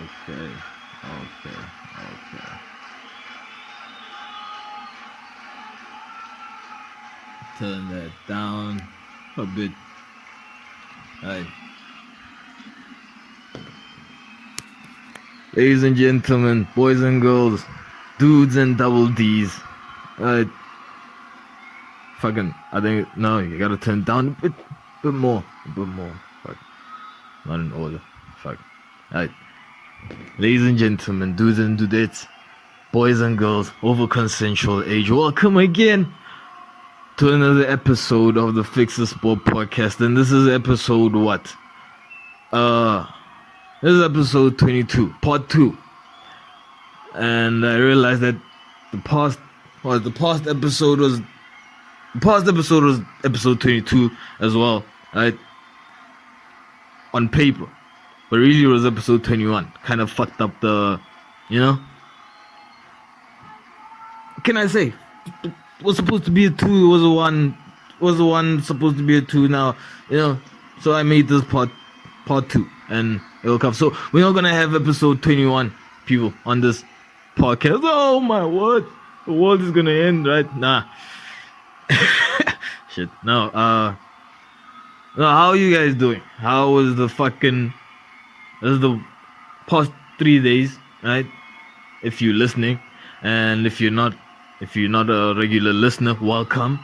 Okay. Turn that down a bit. Alright. Ladies and gentlemen, boys and girls, dudes and double D's. Alright. Fucking, I think, no, you gotta turn it down a bit more. Fuck. Not in order. Fuck. Alright. Ladies and gentlemen, dudes and dudettes, boys and girls over consensual age, welcome again to another episode of the Fixasport podcast. And this is episode what? This is episode 22, part 2. And I realized that the past episode was episode 22 as well, right? On paper. But really it was episode 21. Kind of fucked up the, what can I say? It was supposed to be a 2, it was a 1 supposed to be a 2 now, so I made this part 2 and it'll come. So we're not gonna have episode 21 people on this podcast. Oh my word, the world is gonna end, right? Nah. Shit. No, how are you guys doing? How was this is the past 3 days, right? If you're listening, and if you're not a regular listener, welcome.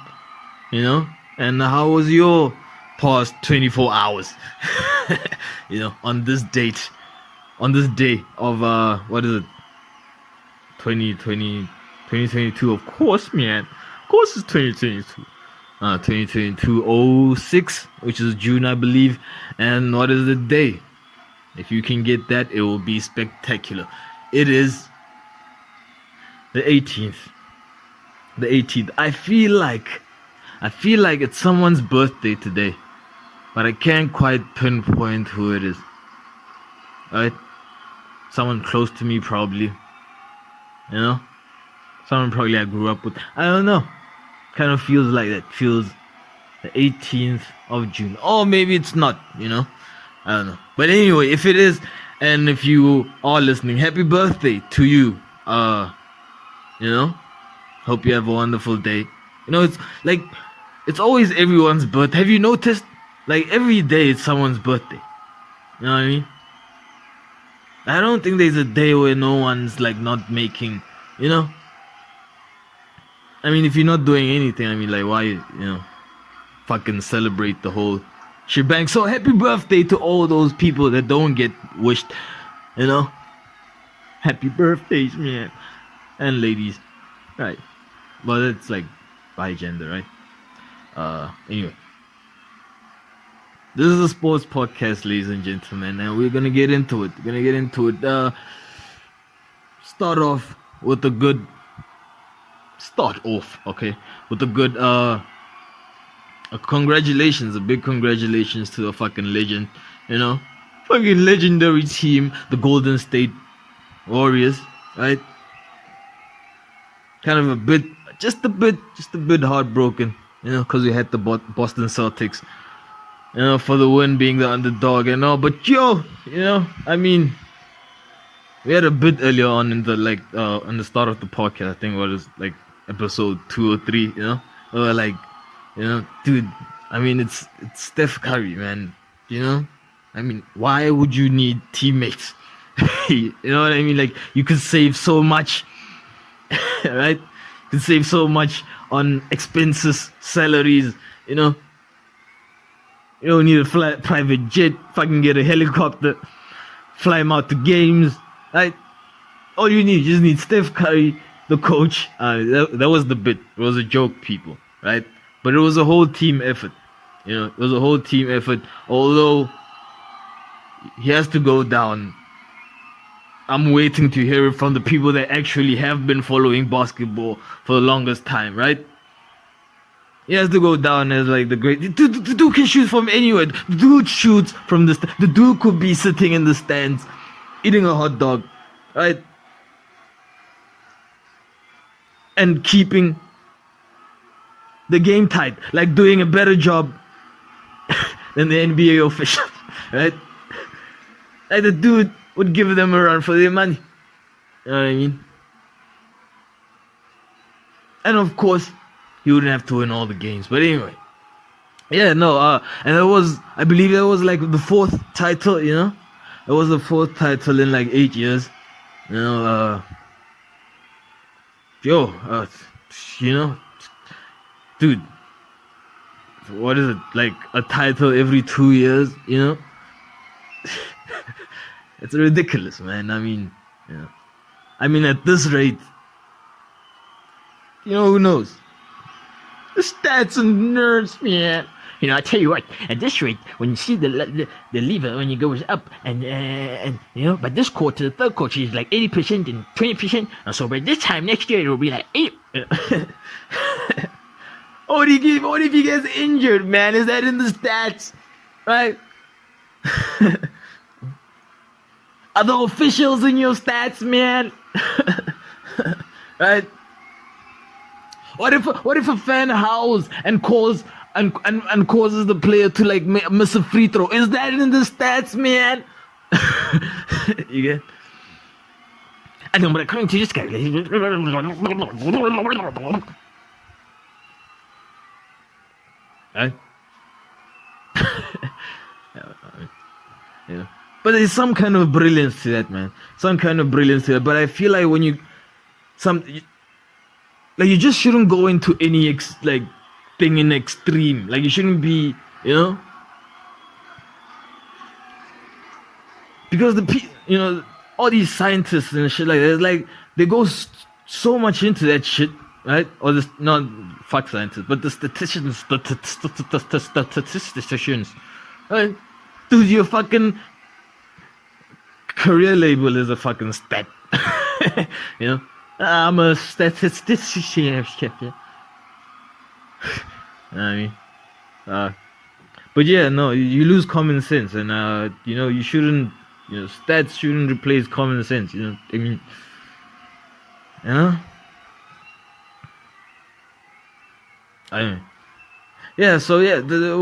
And how was your past 24 hours? On this day of what is it? 2022, of course, man. Of course it's 2022. 2022-06, which is June, I believe. And what is the day? If you can get that, it will be spectacular. It is the 18th. The 18th. I feel like it's someone's birthday today, but I can't quite pinpoint who it is. Right? Someone close to me, probably. Someone probably I grew up with. I don't know. Kind of feels like that. Feels the 18th of June. Or maybe it's not, I don't know. But anyway, if it is, and if you are listening, happy birthday to you. Hope you have a wonderful day. It's like, it's always everyone's birthday. Have you noticed? Like, every day it's someone's birthday. You know what I mean? I don't think there's a day where no one's like not making, I mean, if you're not doing anything, I mean, like, why, fucking celebrate the whole shebang. So happy birthday to all those people that don't get wished, happy birthdays, man. And ladies, right? But it's like by gender, right? Anyway, this is a sports podcast, ladies and gentlemen, and we're gonna get into it. Start off with a good congratulations, a big congratulations to the fucking legend, fucking legendary team, the Golden State Warriors, right? Kind of just a bit heartbroken, because we had the Boston Celtics, for the win, being the underdog and all. But I mean, we had a bit earlier on in the on the start of the podcast. I think what is like episode 2 or 3, we were like, dude, I mean, it's Steph Curry, man. I mean, why would you need teammates? You know what I mean? Like, you could save so much, right? You could save so much on expenses, salaries, You don't need a private jet, fucking get a helicopter, fly him out to games, right? All you just need Steph Curry, the coach. That was the bit. It was a joke, people, right? But it was a whole team effort. It was a whole team effort. Although he has to go down, I'm waiting to hear it from the people that actually have been following basketball for the longest time, right? He has to go down as like the great. The dude can shoot from anywhere. The dude shoots from the dude could be sitting in the stands, eating a hot dog, right? And keeping the game tight, like doing a better job than the NBA officials, right? Like the dude would give them a run for their money. You know what I mean? And of course, he wouldn't have to win all the games. But anyway, yeah, no, and I believe that was like the fourth title. You know, it was the fourth title in like 8 years. You know, you know, dude, what is it, like a title every 2 years? You know, it's ridiculous, man. I mean, at this rate, you know, who knows? The stats and nerds, man. You know, I tell you what, at this rate, when you see the lever, when it goes up, and you know, but this quarter, the third quarter is like 80% and 20%, and so by this time next year, it will be like 8. What if he gets injured, man? Is that in the stats? Right? Are the officials in your stats, man? Right? What if a fan howls and calls and causes the player to like miss a free throw? Is that in the stats, man? You get? I know, but according to this guy, right? Yeah. But there's some kind of brilliance to that, man. Some kind of brilliance to that. But I feel like when you just shouldn't go into any thing in extreme. Like you shouldn't be, you know, because all these scientists and shit like that, like they go so much into that shit, right? Or this, not fuck scientists, but the statisticians, right? Dude, your fucking career label is a fucking stat, you know. I'm a statistician. I mean, but yeah, no, you lose common sense, and you know, you shouldn't, you know, stats shouldn't replace common sense. You know, I mean, you know, yeah. So yeah, it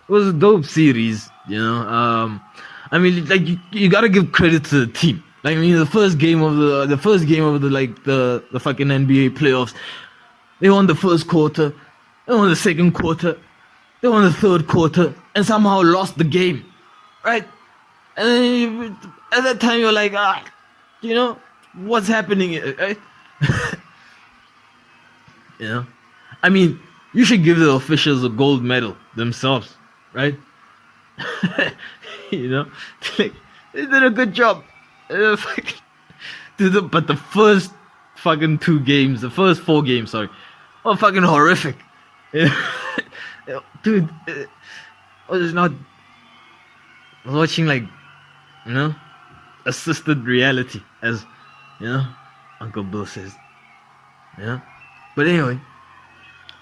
was a dope series. You know, I mean, like you gotta give credit to the team. Like, I mean, the first game of the fucking NBA playoffs, they won the first quarter, they won the second quarter, they won the third quarter, and somehow lost the game, right? And then at that time you're like, you know, what's happening here, right? You know, I mean, you should give the officials a gold medal themselves, right? You know, like, they did a good job. But the first fucking 4 games, were fucking horrific. Dude, I was watching, like, you know, assisted reality, as, you know, Uncle Bill says. Yeah. But anyway,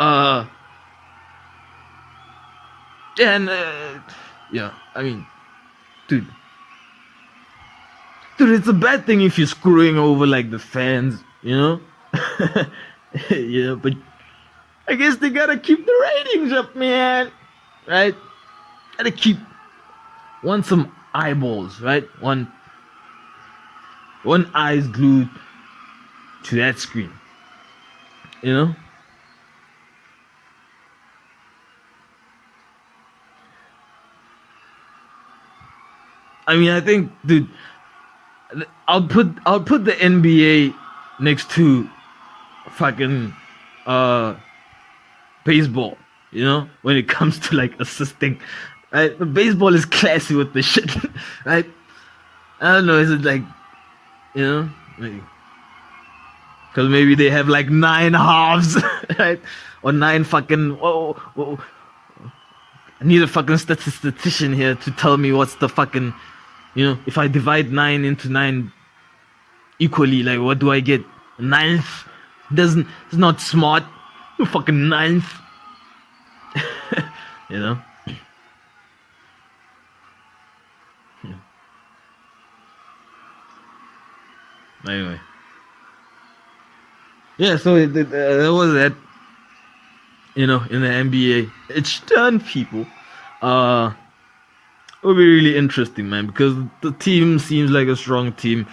yeah, and yeah, I mean, dude, it's a bad thing if you're screwing over like the fans, you know. Yeah, but I guess they gotta keep the ratings up, man. Right? Gotta want some eyeballs, right? One eye's glued to that screen, you know. I mean, I think, dude, I'll put the NBA next to fucking baseball, you know, when it comes to like assisting. Right? But baseball is classy with the shit, right? I don't know, is it like, you know, maybe because maybe they have like 9 halves, right? Or 9 fucking. Whoa. I need a fucking statistician here to tell me what's the fucking, you know, if I divide 9 into 9 equally, like what do I get? 9th? It's not smart. Fucking 9th. You know? Anyway. Yeah, so there was that, you know, in the NBA. It's done, people. It'll be really interesting, man, because the team seems like a strong team.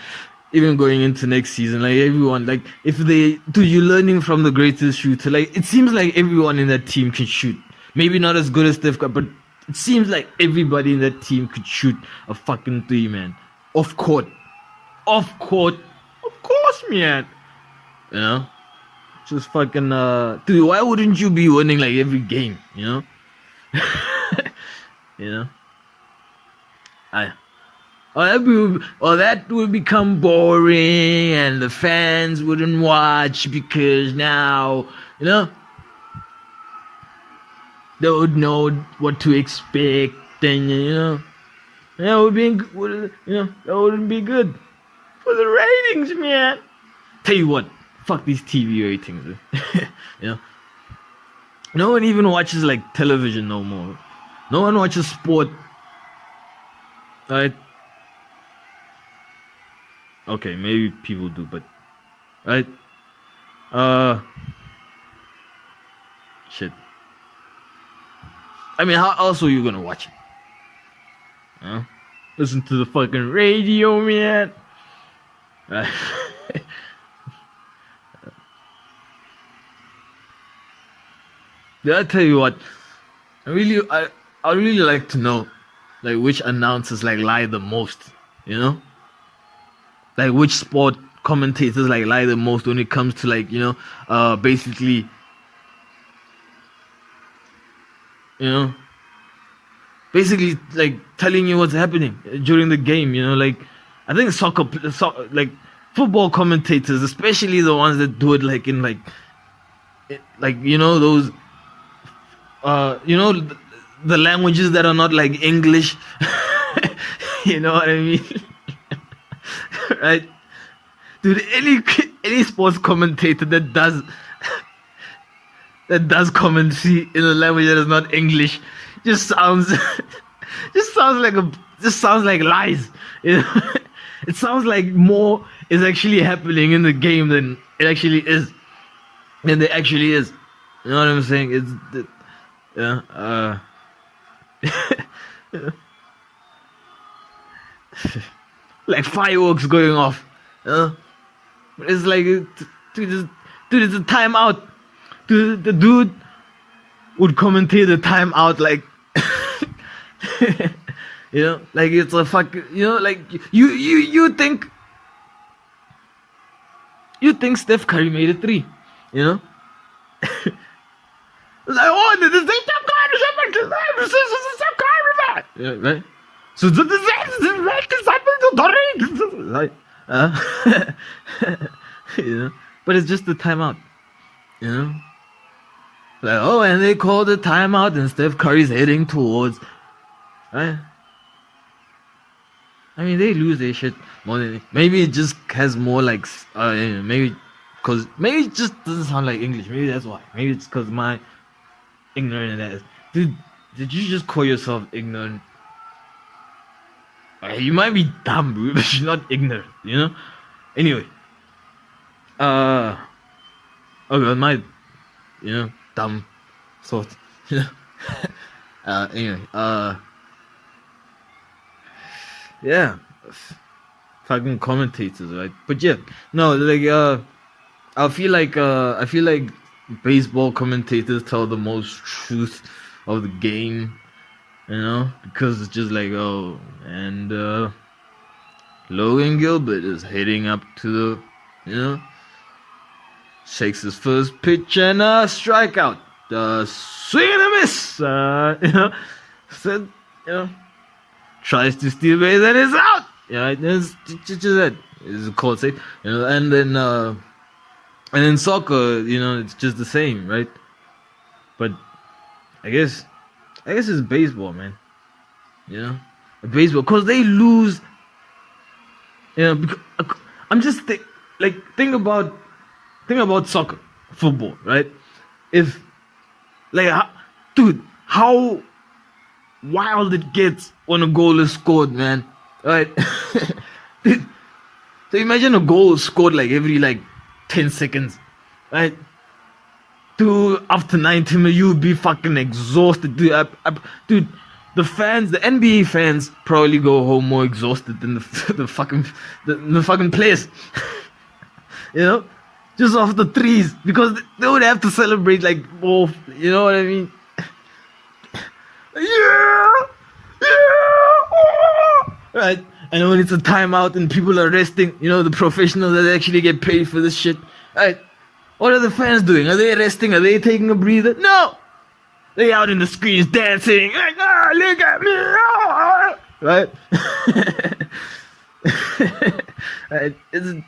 Even going into next season, like everyone, like if they do, you learning from the greatest shooter. Like it seems like everyone in that team can shoot. Maybe not as good as Steph Curry, but it seems like everybody in that team could shoot a fucking three, man. Off court, of course, man. You know, just fucking dude. Why wouldn't you be winning like every game? You know, you know. That would become boring, and the fans wouldn't watch because now, you know, they would know what to expect, and that wouldn't be good for the ratings, man. Tell you what, fuck these TV ratings, you know. No one even watches like television no more. No one watches sport, right? Okay, maybe people do, but right? Shit. I mean, how else are you gonna watch it? Huh? Listen to the fucking radio, man. Right? I tell you what, I really like to know, like which announcers like lie the most, you know. Like which sport commentators like lie the most when it comes to like basically like telling you what's happening during the game. Like I think like football commentators, especially the ones that do it like in those the languages that are not like English. You know what I mean? Right, dude. Any sports commentator that does commentary in a language that is not English just sounds like lies. You know? It sounds like more is actually happening in the game than it actually is. Than there actually is. You know what I'm saying? Like fireworks going off. It's like, dude, it's a timeout. Dude, the dude would commentate the timeout like, like it's a fucking, like you think Steph Curry made a three, Like, oh, this is Steph Curry, right? So this is like, but it's just the timeout, Like, oh, and they call the timeout, and Steph Curry's heading towards, right? I mean, they lose their shit more than maybe it just has more like maybe it just doesn't sound like English. Maybe that's why. Maybe it's because my ignorant ass. Dude, did you just call yourself ignorant? You might be dumb, bro, but you're not ignorant, Anyway, okay, my, dumb thought, anyway, yeah, fucking commentators, right? But yeah, no, like, I feel like baseball commentators tell the most truth of the game. Because it's just like, oh, and Logan Gilbert is heading up to the, shakes his first pitch and strikeout, swing and a miss, tries to steal base and is out. It's just that is a called safe, and then soccer, it's just the same, right? But I guess it's baseball, man. Baseball, because they lose. Because, I'm just think about soccer, football, right? If dude, how wild it gets when a goal is scored, man. Right? Dude, so imagine a goal is scored like every 10 seconds, right? Dude, after 90 minutes, you'll be fucking exhausted, dude. Dude, the fans, the NBA fans, probably go home more exhausted than the fucking players. You know, just off the threes, because they would have to celebrate like both. You know what I mean? Yeah, right. And when it's a timeout and people are resting, you know, the professionals that actually get paid for this shit, right? What are the fans doing? Are they resting? Are they taking a breather? No! They out in the screens dancing, like, ah, look at me, ah! Right? Right? It's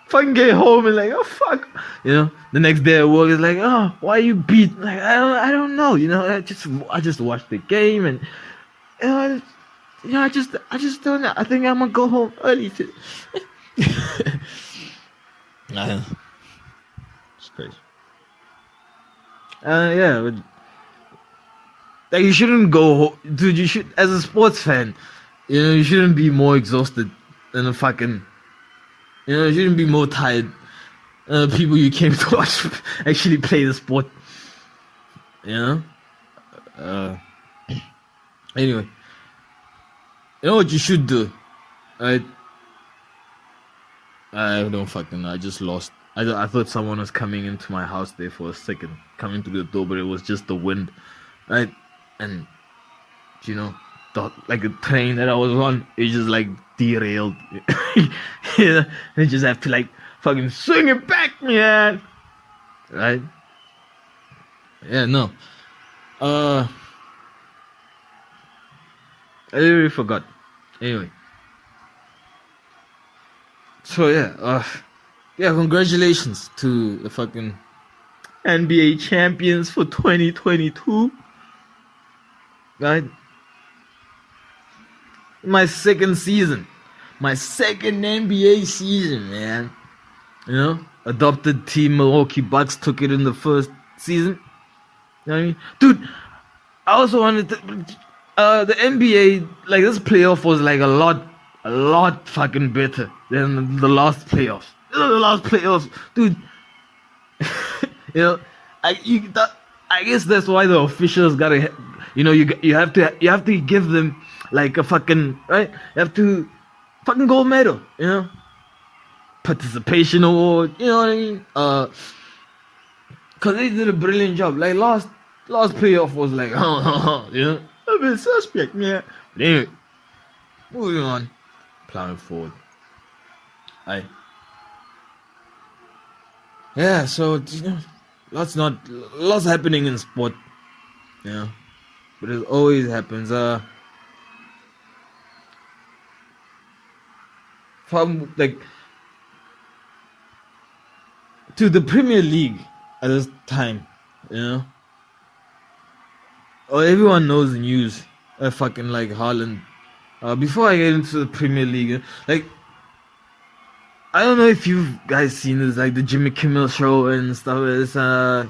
fucking get home and like, oh fuck, you know. The next day at work is like, oh, why you beat? Like, I don't know, you know. I just watched the game and I just don't know. I think I'm gonna go home early. It's crazy. Yeah, but like you shouldn't go, dude. You should, as a sports fan, you know, you shouldn't be more exhausted than a fucking, you know, you shouldn't be more tired than the people you came to watch actually play the sport. You know. Anyway, you know what you should do, right? I don't fucking know. I just lost. I thought someone was coming into my house there for a second, coming through the door, but it was just the wind, right? And you know, like the train that I was on, it just like derailed. You know, you just have to like fucking swing it back, man. Right? Yeah, no. I literally forgot. Anyway. So yeah, congratulations to the fucking NBA champions for 2022. Right? My second NBA season, man. You know, adopted team Milwaukee Bucks took it in the first season. You know what I mean? Dude, I also wanted to, the NBA, like this playoff was like a lot fucking better than the last playoffs. The last playoffs, dude. You know, I guess that's why the officials gotta, you know, you have to give them like a fucking, right? You have to fucking gold medal, you know, participation award, you know what I mean? Cause they did a brilliant job. Like last playoff was like, you know, a bit suspect, yeah. But anyway, moving on, plowing forward. Yeah, so you know, lots happening in sport, you know, but it always happens. From like to the Premier League at this time, you know. Oh, everyone knows the news. Fucking like Haaland. Before I get into the Premier League, like I don't know if you guys seen this, like the Jimmy Kimmel show and stuff.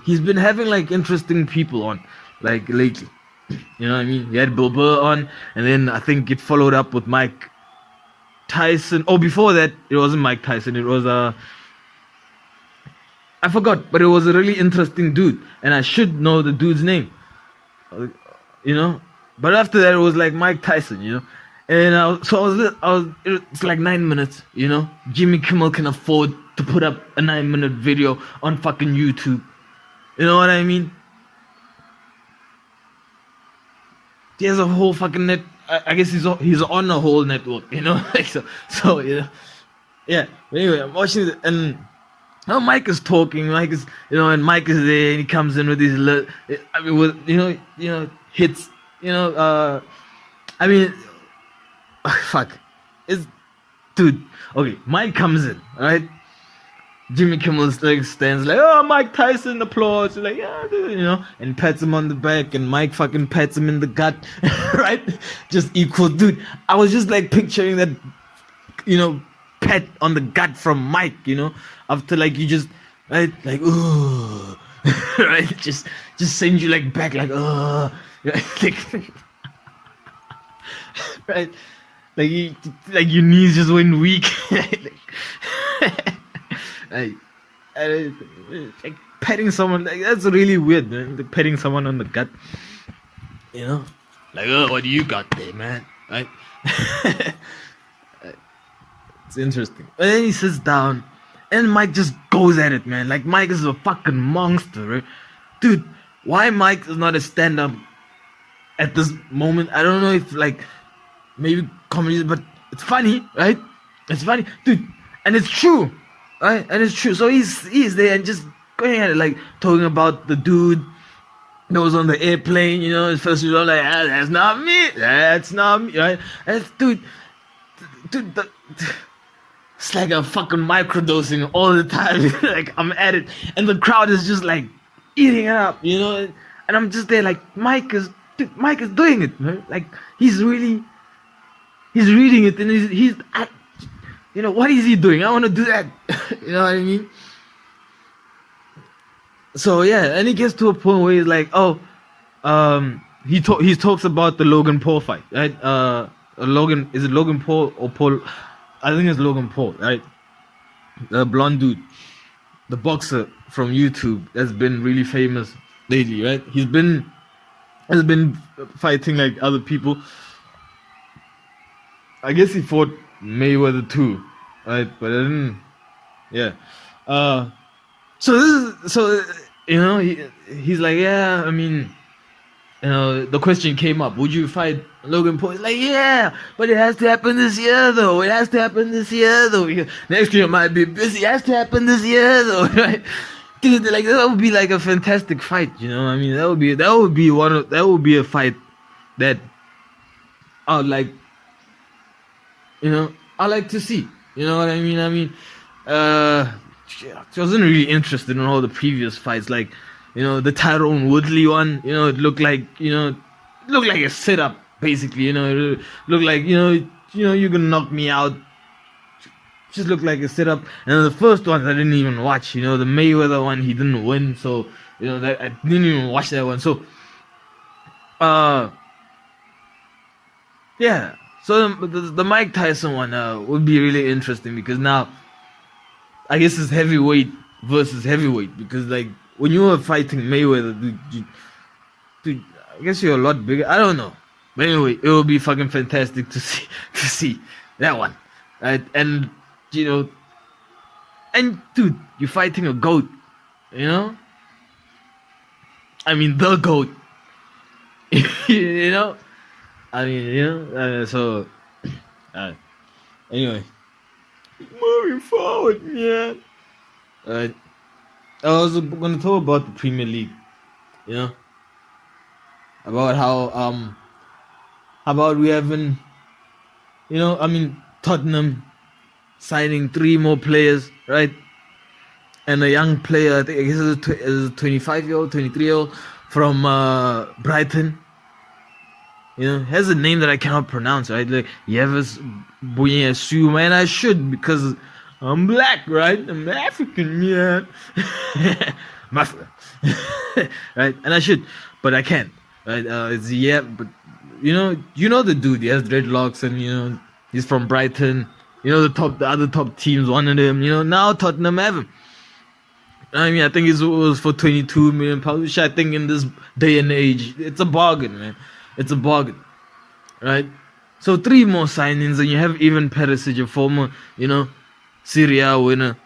He's been having like interesting people on, like lately. You know what I mean? He had Bill Burr on, and then I think it followed up with Mike Tyson. Oh, before that, it wasn't Mike Tyson. It was I forgot, but it was a really interesting dude, and I should know the dude's name. You know, but after that, it was like Mike Tyson. You know. And it's like 9 minutes, you know. Jimmy Kimmel can afford to put up a 9-minute video on fucking YouTube. You know what I mean? He has a whole fucking net. I guess he's on a whole network, you know. Like so you know. Yeah. But anyway, I'm watching it, and now Mike is talking. Mike is, you know, and Mike is there, and he comes in with these, with you know hits, you know. I mean. Fuck. Dude. Okay, Mike comes in, right? Jimmy Kimmel like stands like, oh, Mike Tyson, applause. Like, yeah, dude, you know, and pats him on the back, and Mike fucking pats him in the gut, right? Just equal, dude. I was just like picturing that, you know, pat on the gut from Mike, you know, after like you just, right, like, ooh, right, just send you like back, like, like, right. Like your knees just went weak. like patting someone, like that's really weird, man. Like patting someone on the gut. You know, like, oh, what do you got there, man? Right? It's interesting. And then he sits down, and Mike just goes at it, man. Like Mike is a fucking monster, right? Dude. Why Mike is not a stand-up at this moment? I don't know if like maybe comedy, but it's funny, right? It's funny, dude, and it's true, right? And it's true. So he's there and just going at it, like talking about the dude that was on the airplane, you know. His first was like, ah, that's not me, right? And it's, dude, it's like a fucking microdosing all the time. Like I'm at it, and the crowd is just like eating it up, you know. And I'm just there, like Mike is doing it, man. Like he's reading it, and he's you know, what is he doing? I want to do that. You know what I mean? So yeah, and he gets to a point where he's like, oh, he talks about the Logan Paul fight, right? Is it Logan Paul or Paul? I think it's Logan Paul, right? The blonde dude, the boxer from YouTube that's been really famous lately, right? Has been fighting like other people. I guess he fought Mayweather too, right? But I didn't. Yeah. So you know, he's like, yeah, I mean, you know, the question came up, would you fight Logan Paul? He's like, yeah, but it has to happen this year though. Next year might be busy. It has to happen this year though, right? Dude, like that would be like a fantastic fight, you know. I mean, that would be a fight that I would like, you know, I like to see. You know what I mean? I wasn't really interested in all the previous fights, like, you know, the Tyrone Woodley one. You know, it looked like a setup, basically. You know, it looked like you know you can knock me out. Just looked like a setup. And the first one I didn't even watch. You know, the Mayweather one, he didn't win, so you know that I didn't even watch that one. So, yeah. So the Mike Tyson one would be really interesting because now, I guess it's heavyweight versus heavyweight, because like when you were fighting Mayweather, dude, I guess you're a lot bigger. I don't know, but anyway, it would be fucking fantastic to see that one, right? And you know, and dude, you're fighting a goat, you know. I mean, the goat, you know. I mean, you know. So, anyway, moving forward, yeah. I was gonna talk about the Premier League, you know, about how about we haven't, you know, I mean, Tottenham signing 3 more players, right? And a young player, I think I guess it's a 25-year-old, 23-year-old from Brighton. You know, has a name that I cannot pronounce, right? Like Yves, bisoumma, and I should, because I'm black, right? I'm African, yeah. Right? And I should, but I can't, right? It's but you know the dude. He has dreadlocks, and you know he's from Brighton. You know the other top teams wanted him. You know, now Tottenham have him. I mean, I think it was for £22 million, which I think in this day and age, it's a bargain, man. It's a bargain, right? So 3 more signings, and you have even Perisic, a former, you know, Serie A winner,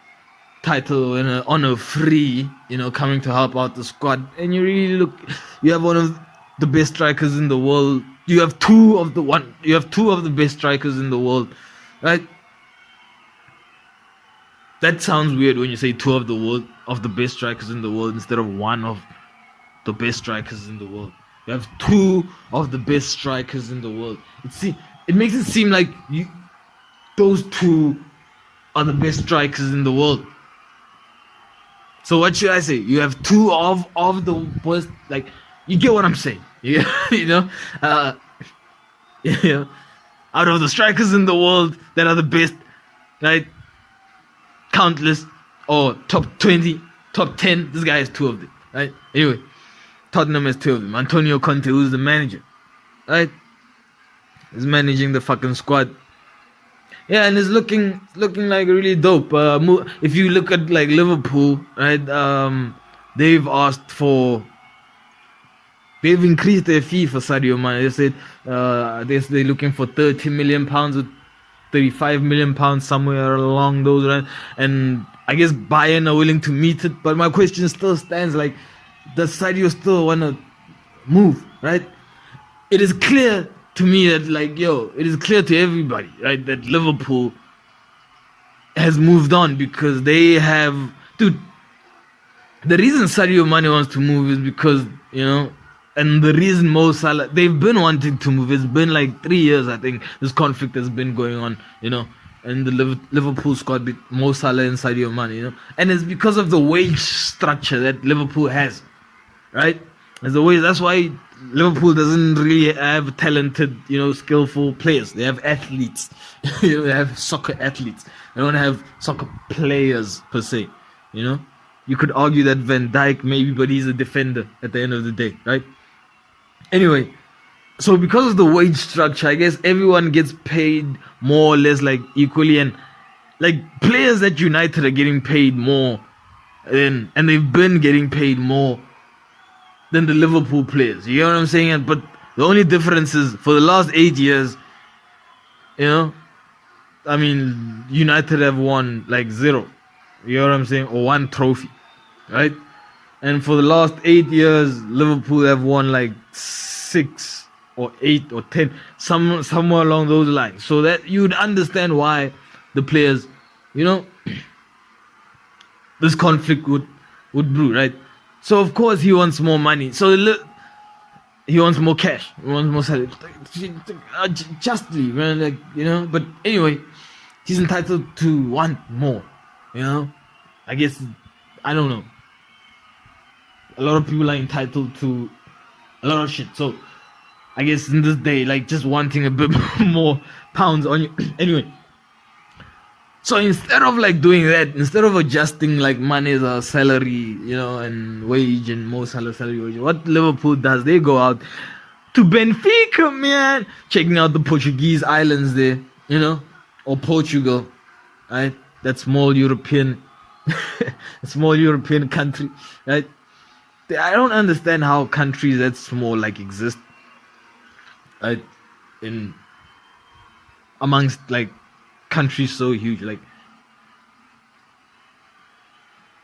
title winner, on a free, you know, coming to help out the squad. And you have one of the best strikers in the world. You have two of the best strikers in the world, right? That sounds weird when you say 2 of the best strikers in the world instead of 1 of the best strikers in the world. You have 2 of the best strikers in the world. It makes it seem like those 2 are the best strikers in the world. So what should I say? You have 2 of the worst. Like, you get what I'm saying? You know, you know, out of the strikers in the world that are the best, right? Countless, or top 20, top 10. This guy has 2 of them, right? Anyway. Tottenham has 2 of them. Antonio Conte, who's the manager, right? He's managing the fucking squad. Yeah, and it's looking like really dope. If you look at like Liverpool, right? They've asked for they've increased their fee for Sadio Mane. They said they're looking for 30 million pounds or 35 million pounds, somewhere along those lines. And I guess Bayern are willing to meet it. But my question still stands: like, does Sadio still want to move? Right? It is clear to me that, like, it is clear to everybody, right, that Liverpool has moved on because they have, dude. The reason Sadio Mane wants to move is because, and the reason Mo Salah, they've been wanting to move. It's been like 3 years, I think, this conflict has been going on, and the Liverpool squad with Mo Salah and Sadio Mane, and it's because of the wage structure that Liverpool has, right? That's why Liverpool doesn't really have talented, skillful players. They have athletes. They have soccer athletes. They don't have soccer players per se, You could argue that Van Dijk maybe, but he's a defender at the end of the day, right? Anyway, so because of the wage structure, I guess everyone gets paid more or less like equally, and like players at United are getting paid more and they've been getting paid more than the Liverpool players. You know what I'm saying? But the only difference is for the last 8 years, I mean, United have won like 0. You know what I'm saying? Or 1 trophy, right? And for the last 8 years, Liverpool have won like 6 or 8 or 10, somewhere along those lines. So that you'd understand why the players, this conflict would brew, right? So of course he wants more money. So he wants more cash. He wants more salary. Justly, man, like, But anyway, he's entitled to want more. I guess, I don't know. A lot of people are entitled to a lot of shit. So I guess in this day, like, just wanting a bit more pounds on you. Anyway, so instead of like doing that, instead of adjusting like Mane's salary, and wage and Mo Salah's salary wage, what Liverpool does, they go out to Benfica, man, checking out the Portuguese islands there, or Portugal, right? That small European country, right? I don't understand how countries that small like exist, right? In amongst like countries so huge, like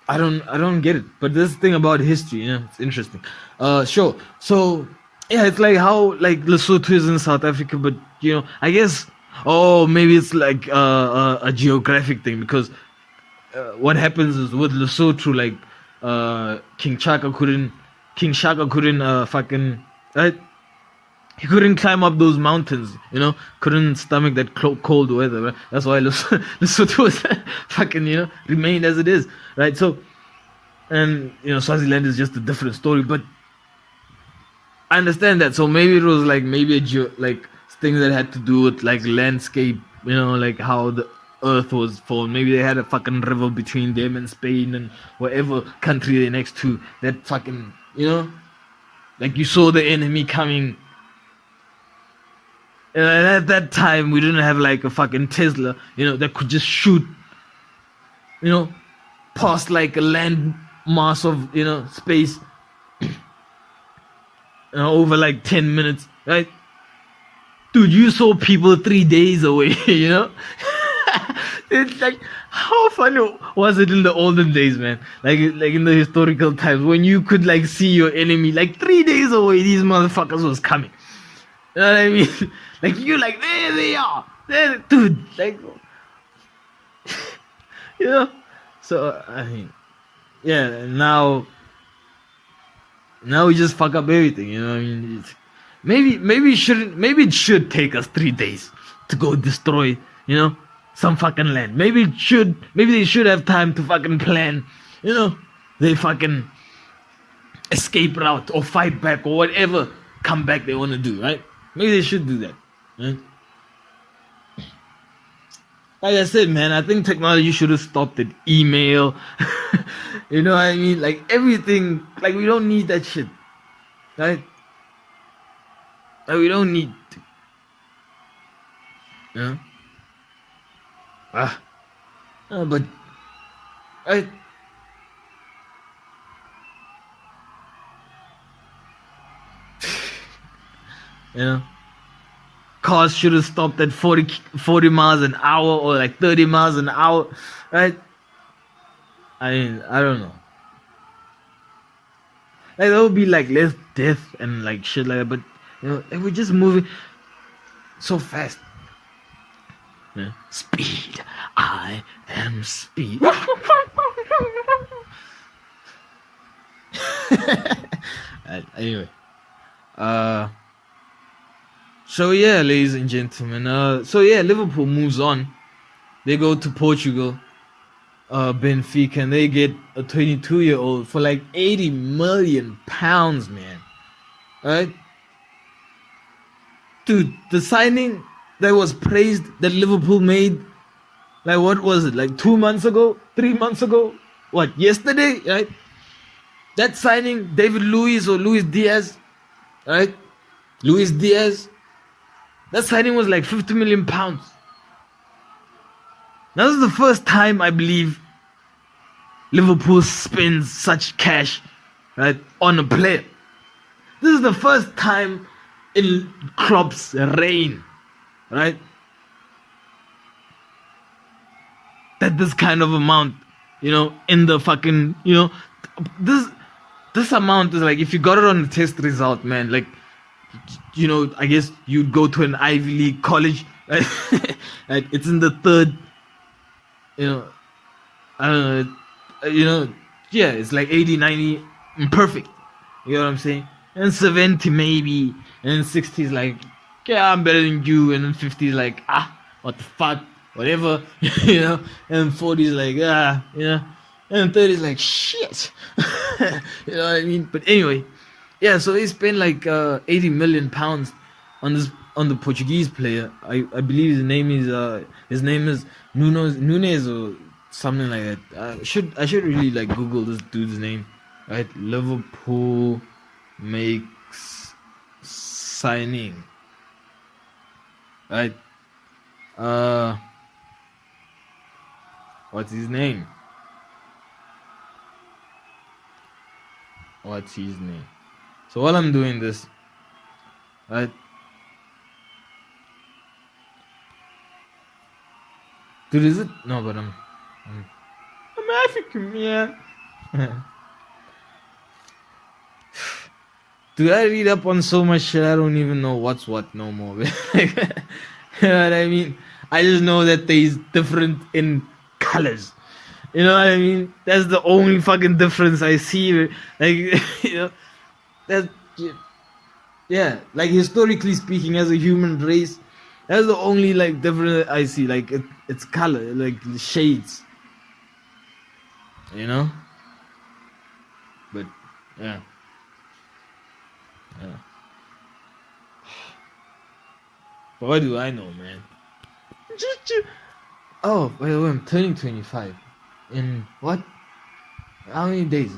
I don't get it. But this thing about history, it's interesting. Sure. So yeah, it's like how like Lesotho is in South Africa, but I guess maybe it's like a geographic thing, because what happens is with Lesotho, like King Shaka couldn't fucking, right? He couldn't climb up those mountains, couldn't stomach that cold weather, right? That's why Lesotho was fucking, remained as it is, right? So, and Swaziland is just a different story, but I understand that. So maybe it was like like thing that had to do with like landscape, like how the earth was formed. Maybe they had a fucking river between them and Spain and whatever country they're next to, that fucking, like you saw the enemy coming. And at that time, we didn't have like a fucking Tesla, that could just shoot, past like a land mass of, space, over like 10 minutes, right? Dude, you saw people 3 days away, It's like, how funny was it in the olden days, man? Like in the historical times, when you could like see your enemy like 3 days away, these motherfuckers was coming. You know what I mean? Like, you like, there they are. There, dude. Like, So, I mean, yeah, now we just fuck up everything, I mean, maybe it should take us 3 days to go destroy, some fucking land. Maybe they should have time to fucking plan, they fucking escape route or fight back or whatever comeback they want to do, right? Maybe they should do that, right? Like I said, man, I think technology should have stopped at email. You know what I mean? Like everything, like we don't need that shit, right? Like we don't need to, but right. You know, cars should have stopped at 40 miles an hour or like 30 miles an hour, right? I mean, I don't know. Like there would be like less death and like shit like that, but like we're just moving so fast. Yeah. Speed. I am speed. Anyway, so yeah, ladies and gentlemen, so yeah, Liverpool moves on. They go to Portugal, Benfica, and they get a 22-year-old for like 80 million pounds, man. Right? Dude, the signing that was praised that Liverpool made, like what was it, like 2 months ago, 3 months ago, what, yesterday, right? That signing, David Luiz or Luis Diaz, right? Luis Diaz, that signing was like 50 million pounds. Now, this is the first time I believe Liverpool spends such cash, right, on a player. This is the first time in Klopp's reign, right, that this kind of amount, in the fucking, this amount is like, if you got it on the test result, man, like, I guess you'd go to an Ivy League college, right? Right? It's in the third, I don't know, yeah, it's like 80, 90, perfect. You know what I'm saying? And 70 maybe, and 60 is like, yeah, I'm better than you, and then 50 is like, what the fuck, whatever, and 40 is like, and 30 is like, shit, you know what I mean? But anyway, yeah, so they spent like 80 million pounds on the Portuguese player. I believe his name is Nunes or something like that. I should really like Google this dude's name, right? Liverpool makes signing, right? What's his name? So while I'm doing this, right? Dude, is it? No, but I'm African, yeah. Dude, I read up on so much shit, I don't even know what's what no more. You know what I mean? I just know that there's different in colors. You know what I mean? That's the only fucking difference I see. Like, that's, yeah, like historically speaking, as a human race, that's the only like difference I see. Like it's color, like the shades. But yeah. But what do I know, man? Oh, by the way, I'm turning 25 in what? How many days?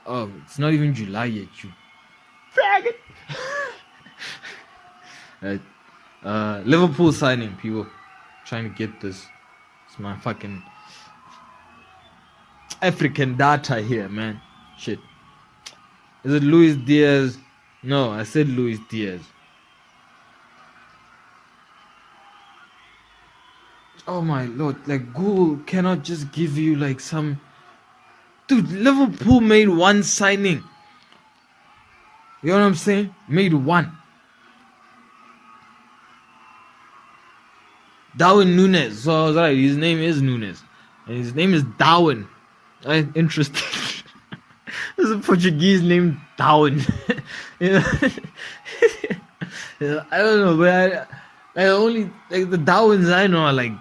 Oh, it's not even July yet, you faggot. Right. Liverpool signing, people. Trying to get this. It's my fucking African data here, man. Shit. Is it Luis Diaz? No, I said Luis Diaz. Oh my lord, like Google cannot just give you like some... Dude, Liverpool made one signing. You know what I'm saying? Made one. Darwin Nunes. So I was right, his name is Nunes. And his name is Darwin. Interesting. There's a Portuguese named Darwin. You know? I don't know, but I only like the Darwins I know are like,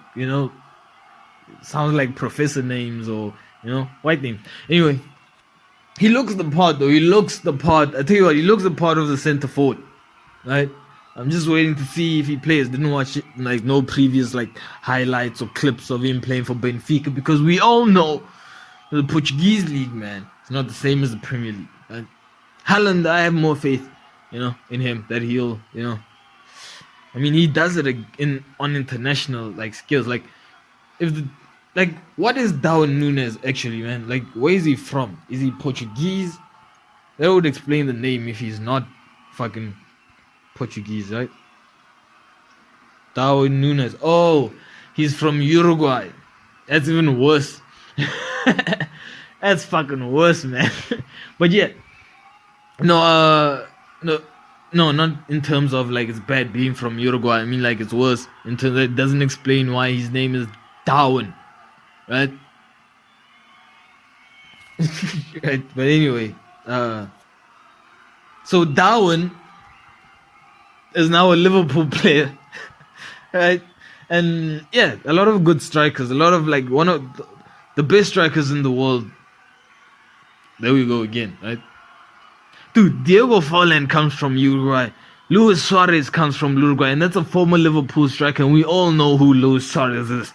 sounds like professor names or white names. Anyway, he looks the part though. He looks the part. I tell you what, he looks the part of the centre forward, right? I'm just waiting to see if he plays. Didn't watch it, like no previous like highlights or clips of him playing for Benfica because we all know the Portuguese league, man, it's not the same as the Premier League. Right? Haaland, I have more faith, in him that he'll, I mean, he does it on international like skills. Like, what is Darwin Nunes actually, man? Like, where is he from? Is he Portuguese? That would explain the name if he's not fucking Portuguese, right? Darwin Nunes. Oh, he's from Uruguay. That's even worse. That's fucking worse, man. But yeah, no, no, not in terms of like it's bad being from Uruguay. I mean, like it's worse in terms that it doesn't explain why his name is Darwin, right? Right. But anyway, so Darwin is now a Liverpool player, right? And yeah, a lot of good strikers, a lot of like one of the best strikers in the world. There we go again, right? Dude, Diego Forlan comes from Uruguay. Luis Suarez comes from Uruguay, and that's a former Liverpool striker, and we all know who Luis Suarez is.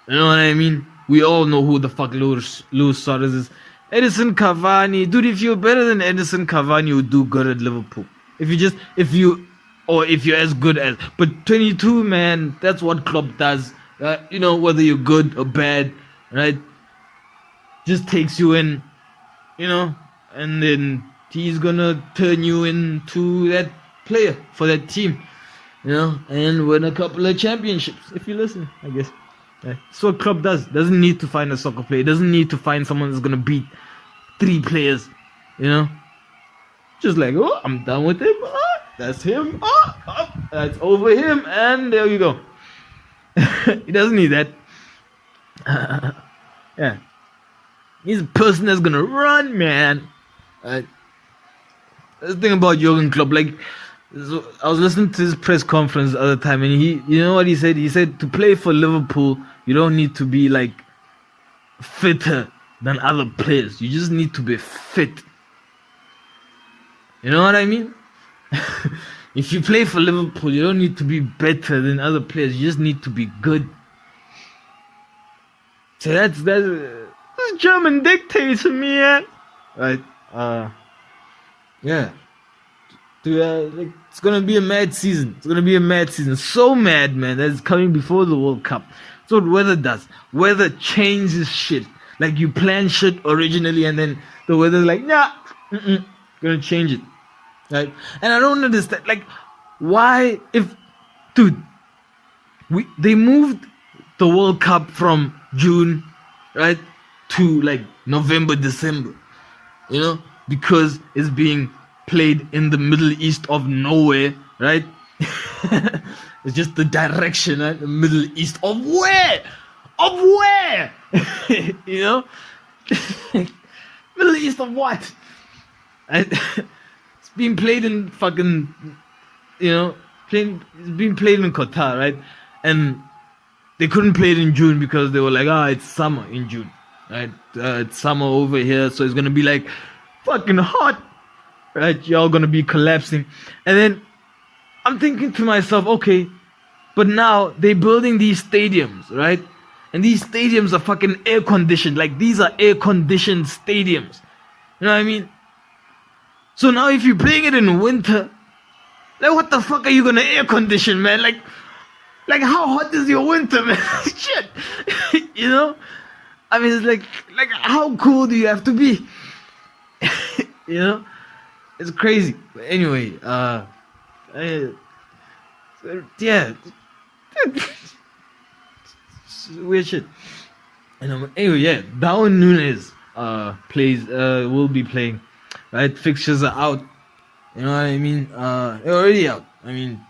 You know what I mean? We all know who the fuck Luis Suarez is. Edison Cavani. Dude, if you're better than Edison Cavani, you would do good at Liverpool. If you're as good as. But 22, man, that's what Klopp does. You know, whether you're good or bad, right? Just takes you in, you know, and then he's gonna turn you into that player for that team, you know, and win a couple of championships if you listen, I guess. Yeah. That's what Klopp does. Doesn't need to find a soccer player. Doesn't need to find someone that's gonna beat 3 players, you know. Just like, oh, I'm done with him. Oh, that's him. Oh, that's over him, and there you go. He doesn't need that. Yeah. He's a person that's gonna run, man. That's the thing about Jurgen Klopp. Like, so I was listening to his press conference the other time, and you know what he said? He said to play for Liverpool, you don't need to be like fitter than other players. You just need to be fit. You know what I mean? If you play for Liverpool, you don't need to be better than other players. You just need to be good. So that's German dictator, man. Right? Yeah. Like, it's gonna be a mad season. It's gonna be a mad season. So mad, man, that it's coming before the World Cup. That's what weather does. Weather changes shit. Like, you plan shit originally, and then the weather's like, nah, gonna change it. Right? And I don't understand, like, why, dude, they moved the World Cup from June, right, to like November, December, you know, because it's being played in the Middle East of nowhere, right? It's just the direction, right? The Middle East of where? Of where? You know? Middle East of what? Right? It's being played in fucking, you know, it's being played in Qatar, right? And they couldn't play it in June because they were like, it's summer in June, right? It's summer over here, so it's gonna be like fucking hot, right? Y'all gonna be collapsing. And then I'm thinking to myself, okay, but now they're building these stadiums, right? And these stadiums are fucking air conditioned. Like, these are air conditioned stadiums. You know what I mean? So now if you're playing it in winter, like, what the fuck are you gonna air condition, man? Like how hot is your winter, man? Shit. You know? I mean, it's like how cool do you have to be? You know? It's crazy. But anyway, yeah. Weird shit. And anyway, yeah, Darwin Nunes will be playing. Right? Fixtures are out. You know what I mean? They're already out. I mean,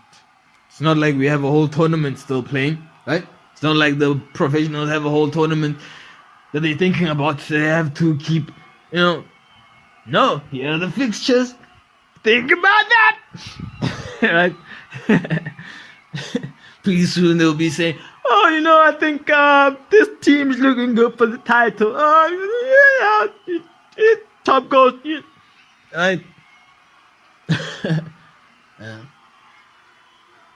it's not like we have a whole tournament still playing, right? It's not like the professionals have a whole tournament that they're thinking about. They have to keep, you know. No, here are the fixtures. Think about that, right? Pretty soon they'll be saying, "Oh, you know, I think this team's looking good for the title. Oh, yeah, top goals, yeah." Right? Yeah.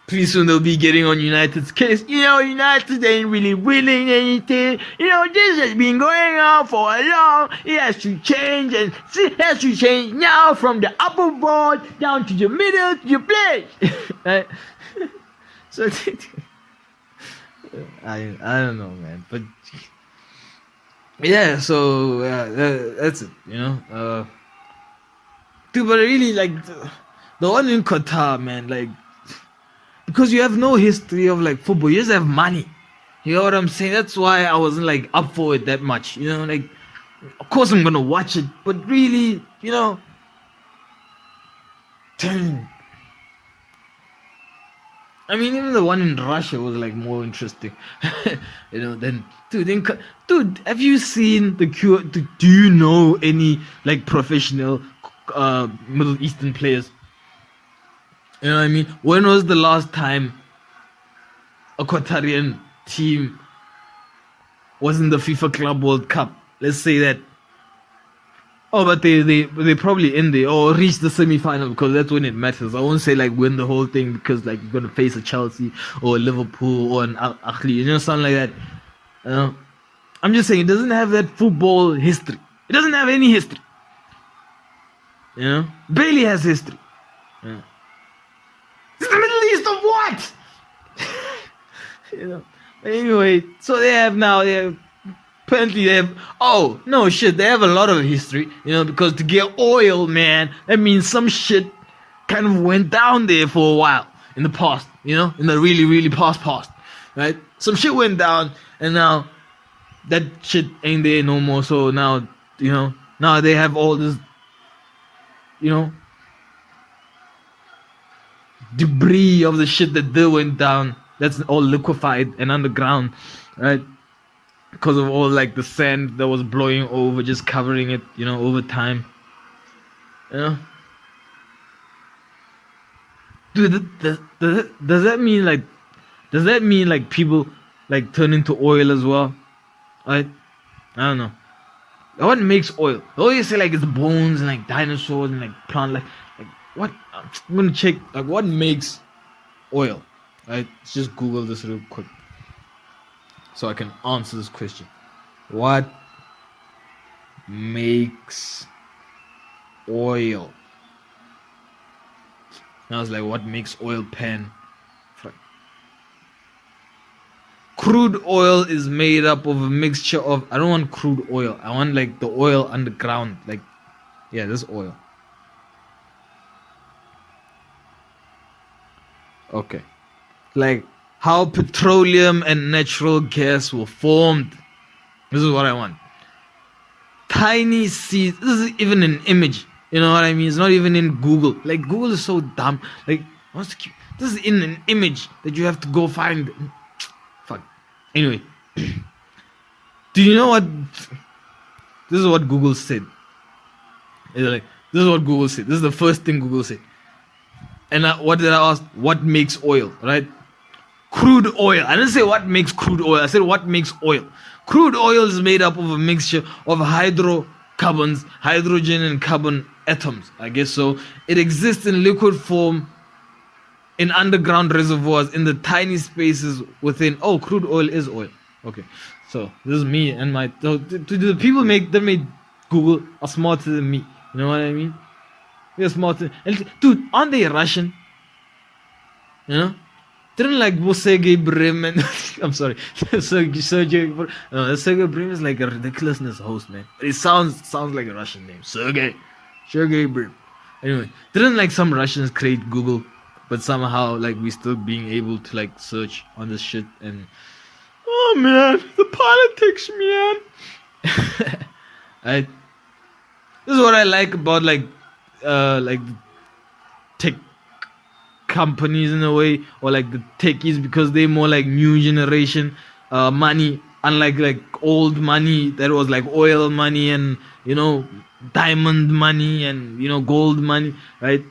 Pretty soon they'll be getting on United's case. You know, United ain't really winning anything. You know, this has been going on for a long. It has to change, and it has to change now from the upper board down to the middle to the place. Right? So I don't know, man, but yeah. So that's it. You know, dude, but I really like. The one in Qatar, man, like, because you have no history of like football, you just have money. You know what I'm saying? That's why I wasn't like up for it that much. You know, like, of course I'm gonna watch it, but really, you know, dang. I mean, even the one in Russia was like more interesting. You know, dude, have you seen the cure? Do you know any like professional Middle Eastern players? You know what I mean? When was the last time a Qatarian team was in the FIFA Club World Cup? Let's say that. Oh, but they probably in there or reach the semi-final because that's when it matters. I won't say like win the whole thing because like you're gonna face a Chelsea or a Liverpool or an Al-Ahly, you know, something like that. You know? I'm just saying it doesn't have that football history. It doesn't have any history. You know, barely has history. Yeah. It's the Middle East of what? You know. But anyway, so they have apparently they have, oh no shit, they have a lot of history, you know, because to get oil, man, that means some shit kind of went down there for a while in the past, you know, in the really, really past, right? Some shit went down and now that shit ain't there no more. So now, you know, now they have all this, you know, debris of the shit that they went down. That's all liquefied and underground, right? Because of all like the sand that was blowing over, just covering it, you know, over time. You know, dude, does that mean like people like turn into oil as well? I don't know. What makes oil? They always say like it's bones and like dinosaurs and like plant like what? I'm gonna check like what makes oil. Right? Let's just Google this real quick so I can answer this question. What makes oil? And I was like, what makes oil pan? Crude oil is made up of a mixture of, I don't want crude oil, I want like the oil underground, like, yeah, this oil. Okay, like how petroleum and natural gas were formed. This is what I want. Tiny seeds. This is even an image. You know what I mean? It's not even in Google. Like Google is so dumb. Like, what's cute? This is in an image that you have to go find. Fuck. Anyway, do you know what? This is what Google said. It's like, this is what Google said. This is the first thing Google said. And what did I ask? What makes oil? Right? Crude oil. I didn't say what makes crude oil. I said what makes oil. Crude oil is made up of a mixture of hydrocarbons, hydrogen and carbon atoms. I guess so. It exists in liquid form in underground reservoirs in the tiny spaces within. Oh, crude oil is oil. Okay. So this is me and my. So, the people that made Google are smarter than me. You know what I mean? They're smarter. And dude, aren't they Russian? You know? Didn't like Sergey Brim and I'm sorry, Sergey Brim is like a ridiculousness host, man. It sounds like a Russian name, Sergey Brim. Anyway, didn't like some Russians create Google, but somehow like we still being able to like search on this shit and oh man, the politics, man. This is what I like about like tech companies in a way, or like the techies, because they're more like new generation money, unlike like old money that was like oil money and, you know, diamond money and, you know, gold money, right?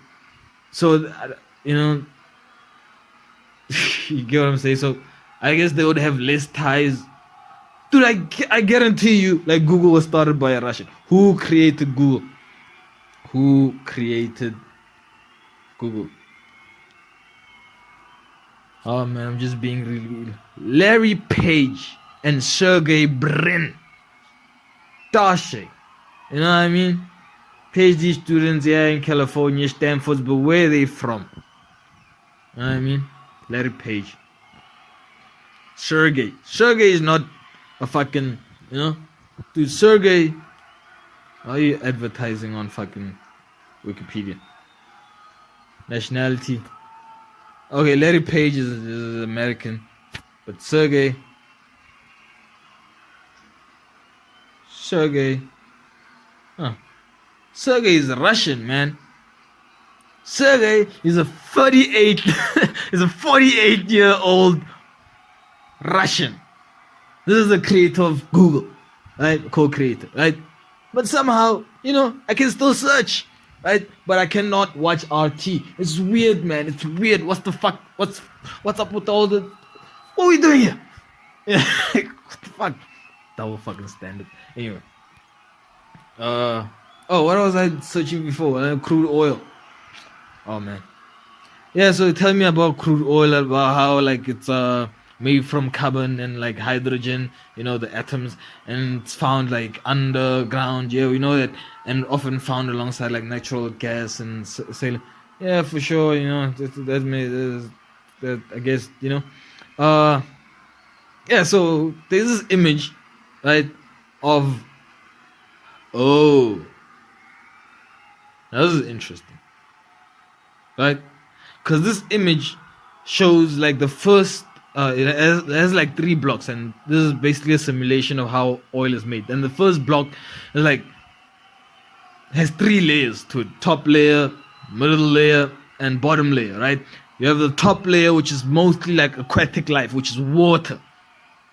So you know, you get what I'm saying. So I guess they would have less ties. Dude, I guarantee you, like Google was started by a Russian. Who created Google? Google? Oh man, I'm just being really. Larry Page and Sergey Brin. Dashe. You know what I mean? PhD students here in California, Stanford, but where are they from? You know what I mean? Larry Page. Sergey. Sergey is not a fucking, you know? Dude, Sergey. Why are you advertising on fucking Wikipedia? Nationality. Okay, Larry Page is American, but Sergey. Huh. Sergey is Russian, man. Sergey is a 38 is a 48-year-old Russian. This is the creator of Google, right? Co-creator, right? But somehow, I can still search, right? But I cannot watch RT. It's weird, man. It's weird. What's the fuck? What's up with all the? What are we doing here? Yeah, what the fuck? Double fucking standard. Anyway. What was I searching before? Crude oil. Oh man. Yeah, so tell me about crude oil, about how like it's made from carbon and like hydrogen, the atoms, and it's found like underground. Yeah, we know that, and often found alongside like natural gas and saline. Yeah, for sure. That I guess Yeah, so there's this image, right, of this is interesting, right? Because this image shows like the first it has like 3 blocks, and this is basically a simulation of how oil is made. And the first block is like has 3 layers to it: top layer, middle layer, and bottom layer, right? You have the top layer, which is mostly like aquatic life, which is water,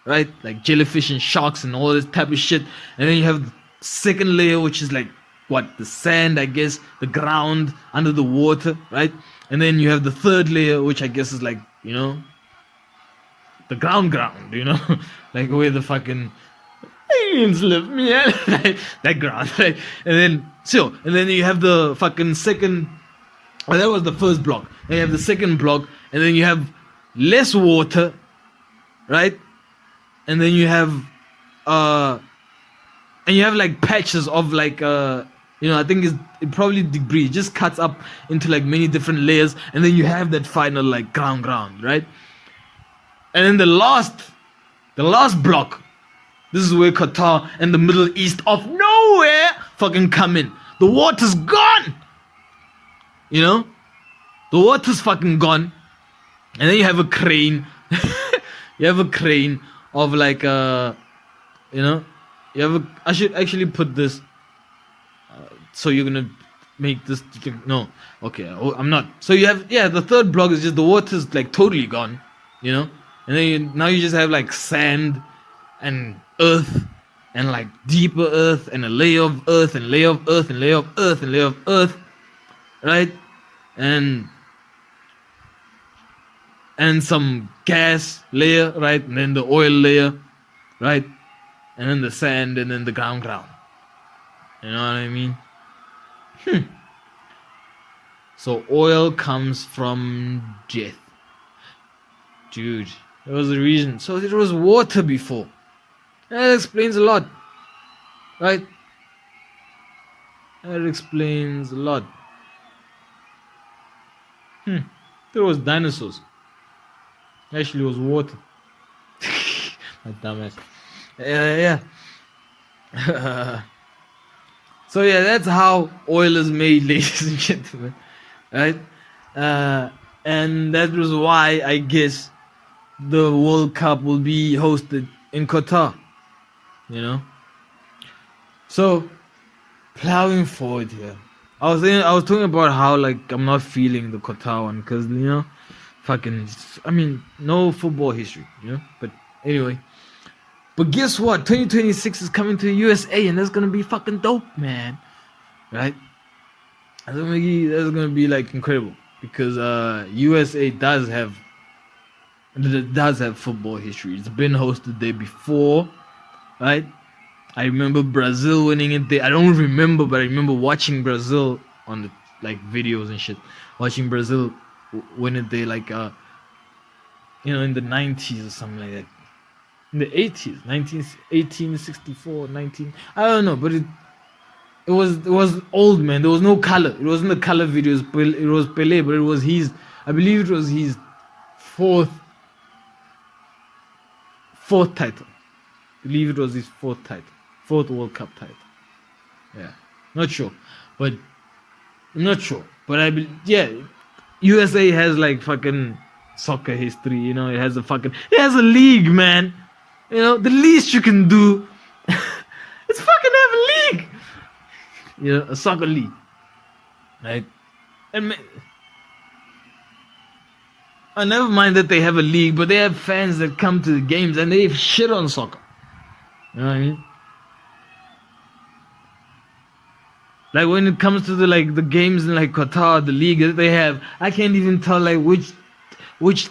right? Like jellyfish and sharks and all this type of shit. And then you have the second layer, which is like the sand, I guess, the ground under the water, right? And then you have the third layer, which I guess is like the ground, like where the fucking aliens live, man. That ground, right? And then you have the fucking second. Oh, that was the first block. Then you have the second block, and then you have less water, right? And then you have like patches of like I think it probably debris. It just cuts up into like many different layers, and then you have that final like ground, right? And then the last block, this is where Qatar and the Middle East of nowhere fucking come in. The water's gone. The water's fucking gone. And then you have a crane. You have a crane of like I should actually put this so you're gonna make this. No, okay, I'm not. So you have the third block is just the water's like totally gone, and then now you just have like sand and earth and like deeper earth and a layer of earth and layer of earth and layer of earth and layer of earth, right? And some gas layer, right? And then the oil layer, right? And then the sand, and then the ground. You know what I mean? So oil comes from death. Dude, there was a reason. So there was water before. That explains a lot. Right? That explains a lot. There was dinosaurs. Actually, it was water. My dumbass. Yeah. So that's how oil is made, ladies and gentlemen, right? And that was why I guess the World Cup will be hosted in Qatar, So, plowing forward here, I was talking about how like I'm not feeling the Qatar one because no football history, But anyway. But guess what? 2026 is coming to the USA, and that's gonna be fucking dope, man. Right? That's gonna be like incredible because USA does have football history. It's been hosted there before, right? I remember Brazil winning it there. I don't remember, but I remember watching Brazil on the like videos and shit. Watching Brazil win it there, like in the 90s or something like that. In the 80s, 1864, I don't know, but it was old, man. There was no color. It wasn't the color videos. It was Pele, but it was I believe it was his fourth title. I believe it was his fourth World Cup title. Yeah, not sure, but I'm not sure. But USA has like fucking soccer history, you know. It has a league, man. You know, the least you can do is fucking have a league. You know, a soccer league, right? And never mind that they have a league, but they have fans that come to the games and they shit on soccer. You know what I mean? Like when it comes to the games in like Qatar, the league that they have, I can't even tell like which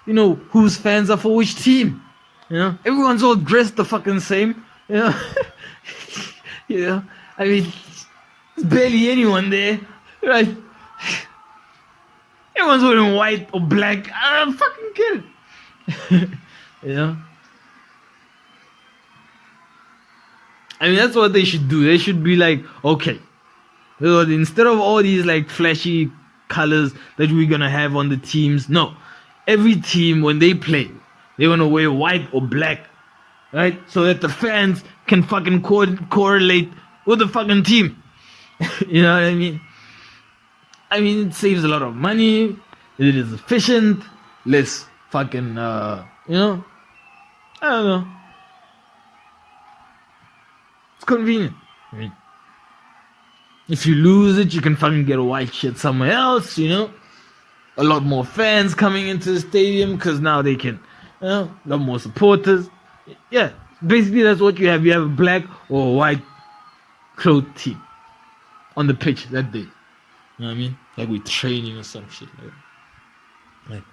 you know, whose fans are for which team. You know, everyone's all dressed the fucking same. You know, you know. I mean, there's barely anyone there, right? Everyone's wearing white or black. I don't fucking get it. You know? I mean, that's what they should do. They should be like, okay, instead of all these like flashy colors that we're gonna have on the teams, no. Every team, when they play, they're gonna wear white or black, right? So that the fans can fucking correlate with the fucking team. You know what I mean? I mean, it saves a lot of money. It is efficient. Less fucking, you know? I don't know. It's convenient. I mean, if you lose it, you can fucking get a white shit somewhere else, you know? A lot more fans coming into the stadium because now they can, you know, a lot more supporters. Yeah, basically that's what you have. You have a black or a white clothed team on the pitch that day. You know what I mean? Like we're training or some shit like.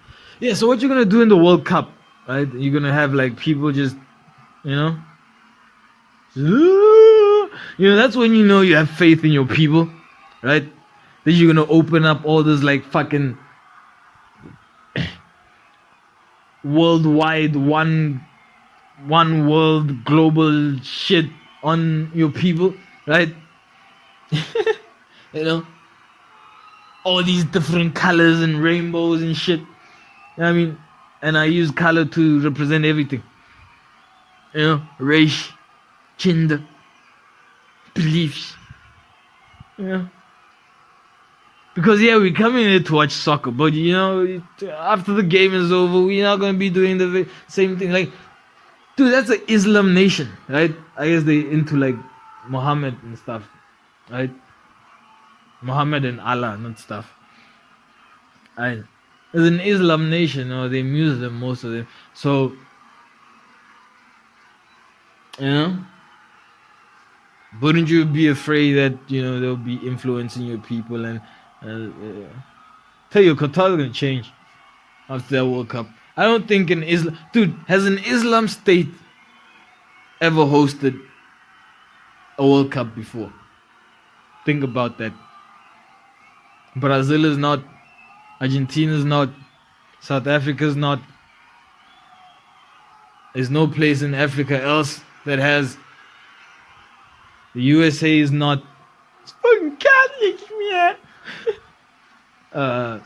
Yeah, so what you're gonna do in the World Cup, right? You're gonna have like people just, you know, that's when you know you have faith in your people, right? Then you're gonna open up all this like fucking worldwide one world global shit on your people, right? You know, all these different colors and rainbows and shit. You know what I mean? And I use color to represent everything. You know, race, gender, beliefs. You know? Because yeah, we're coming here to watch soccer, but you know, after the game is over, we're not gonna be doing the same thing. Like, dude, that's an Islam nation, right? I guess they into like Muhammad and stuff, right? Muhammad and Allah, not stuff. Right? It's an Islam nation, or they Muslim, most of them. So, you know, wouldn't you be afraid that, you know, they'll be influencing your people and tell you Qatar is gonna change after that World Cup. I don't think has an Islam state ever hosted a World Cup before? Think about that. Brazil is not, Argentina is not, South Africa is not. There's no place in Africa else that has. The USA is not. It's fucking Catholic, man.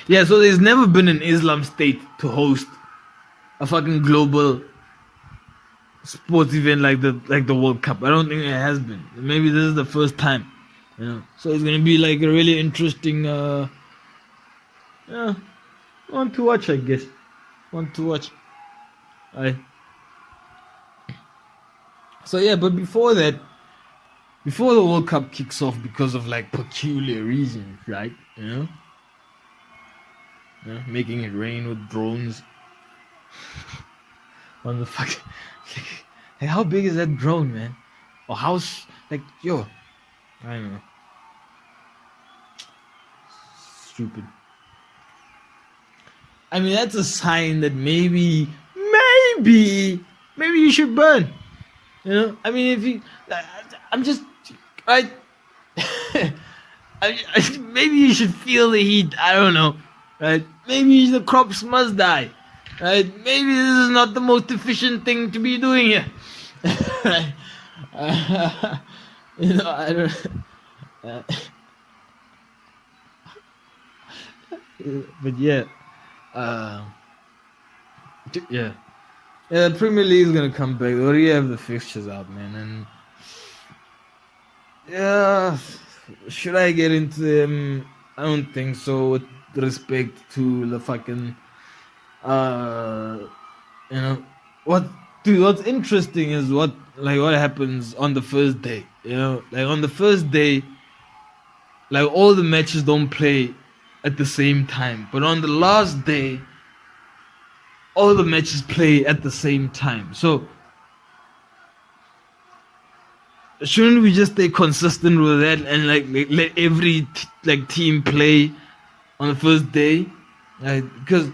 Yeah, so there's never been an Islam state to host a fucking global sports event like the World Cup. I don't think it has been. Maybe this is the first time, you know. So it's gonna be like a really interesting, yeah, one to watch, I guess. One to watch. Alright. So yeah, but before that, before the World Cup kicks off, because of like peculiar reasons, right? You know, yeah, making it rain with drones. What the fuck? Like, how big is that drone, man? Or how like yo? I don't know. Stupid. I mean, that's a sign that maybe you should burn. You know, I mean, if you, I'm just, right? Maybe you should feel the heat. I don't know, right? Maybe the crops must die, right? Maybe this is not the most efficient thing to be doing here. Right? You know, I don't. But yeah, yeah. Yeah, the Premier League is gonna come back. We already have the fixtures out, man, and yeah, should I get into them? I don't think so. With respect to the fucking, you know, what, dude, what's interesting is what happens on the first day. You know, like on the first day, like all the matches don't play at the same time, but on the last day, all the matches play at the same time. So shouldn't we just stay consistent with that and like let every team play on the first day? Right? Because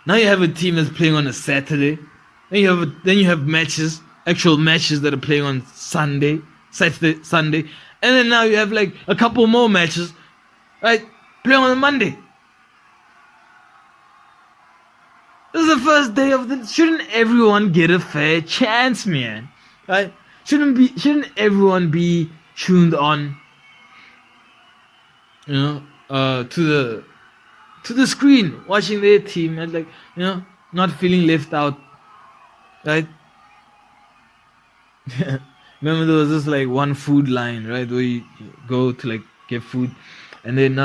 now you have a team that's playing on a Saturday, then you have matches, actual matches that are playing on Sunday, Saturday, Sunday, and then now you have like a couple more matches, right? Playing on a Monday. This is the first day of the. Shouldn't everyone get a fair chance, man? Right? Shouldn't everyone be tuned on? You know, to the screen, watching their team and like, you know, not feeling left out, right? Remember there was this like one food line, right, where you go to like get food, and then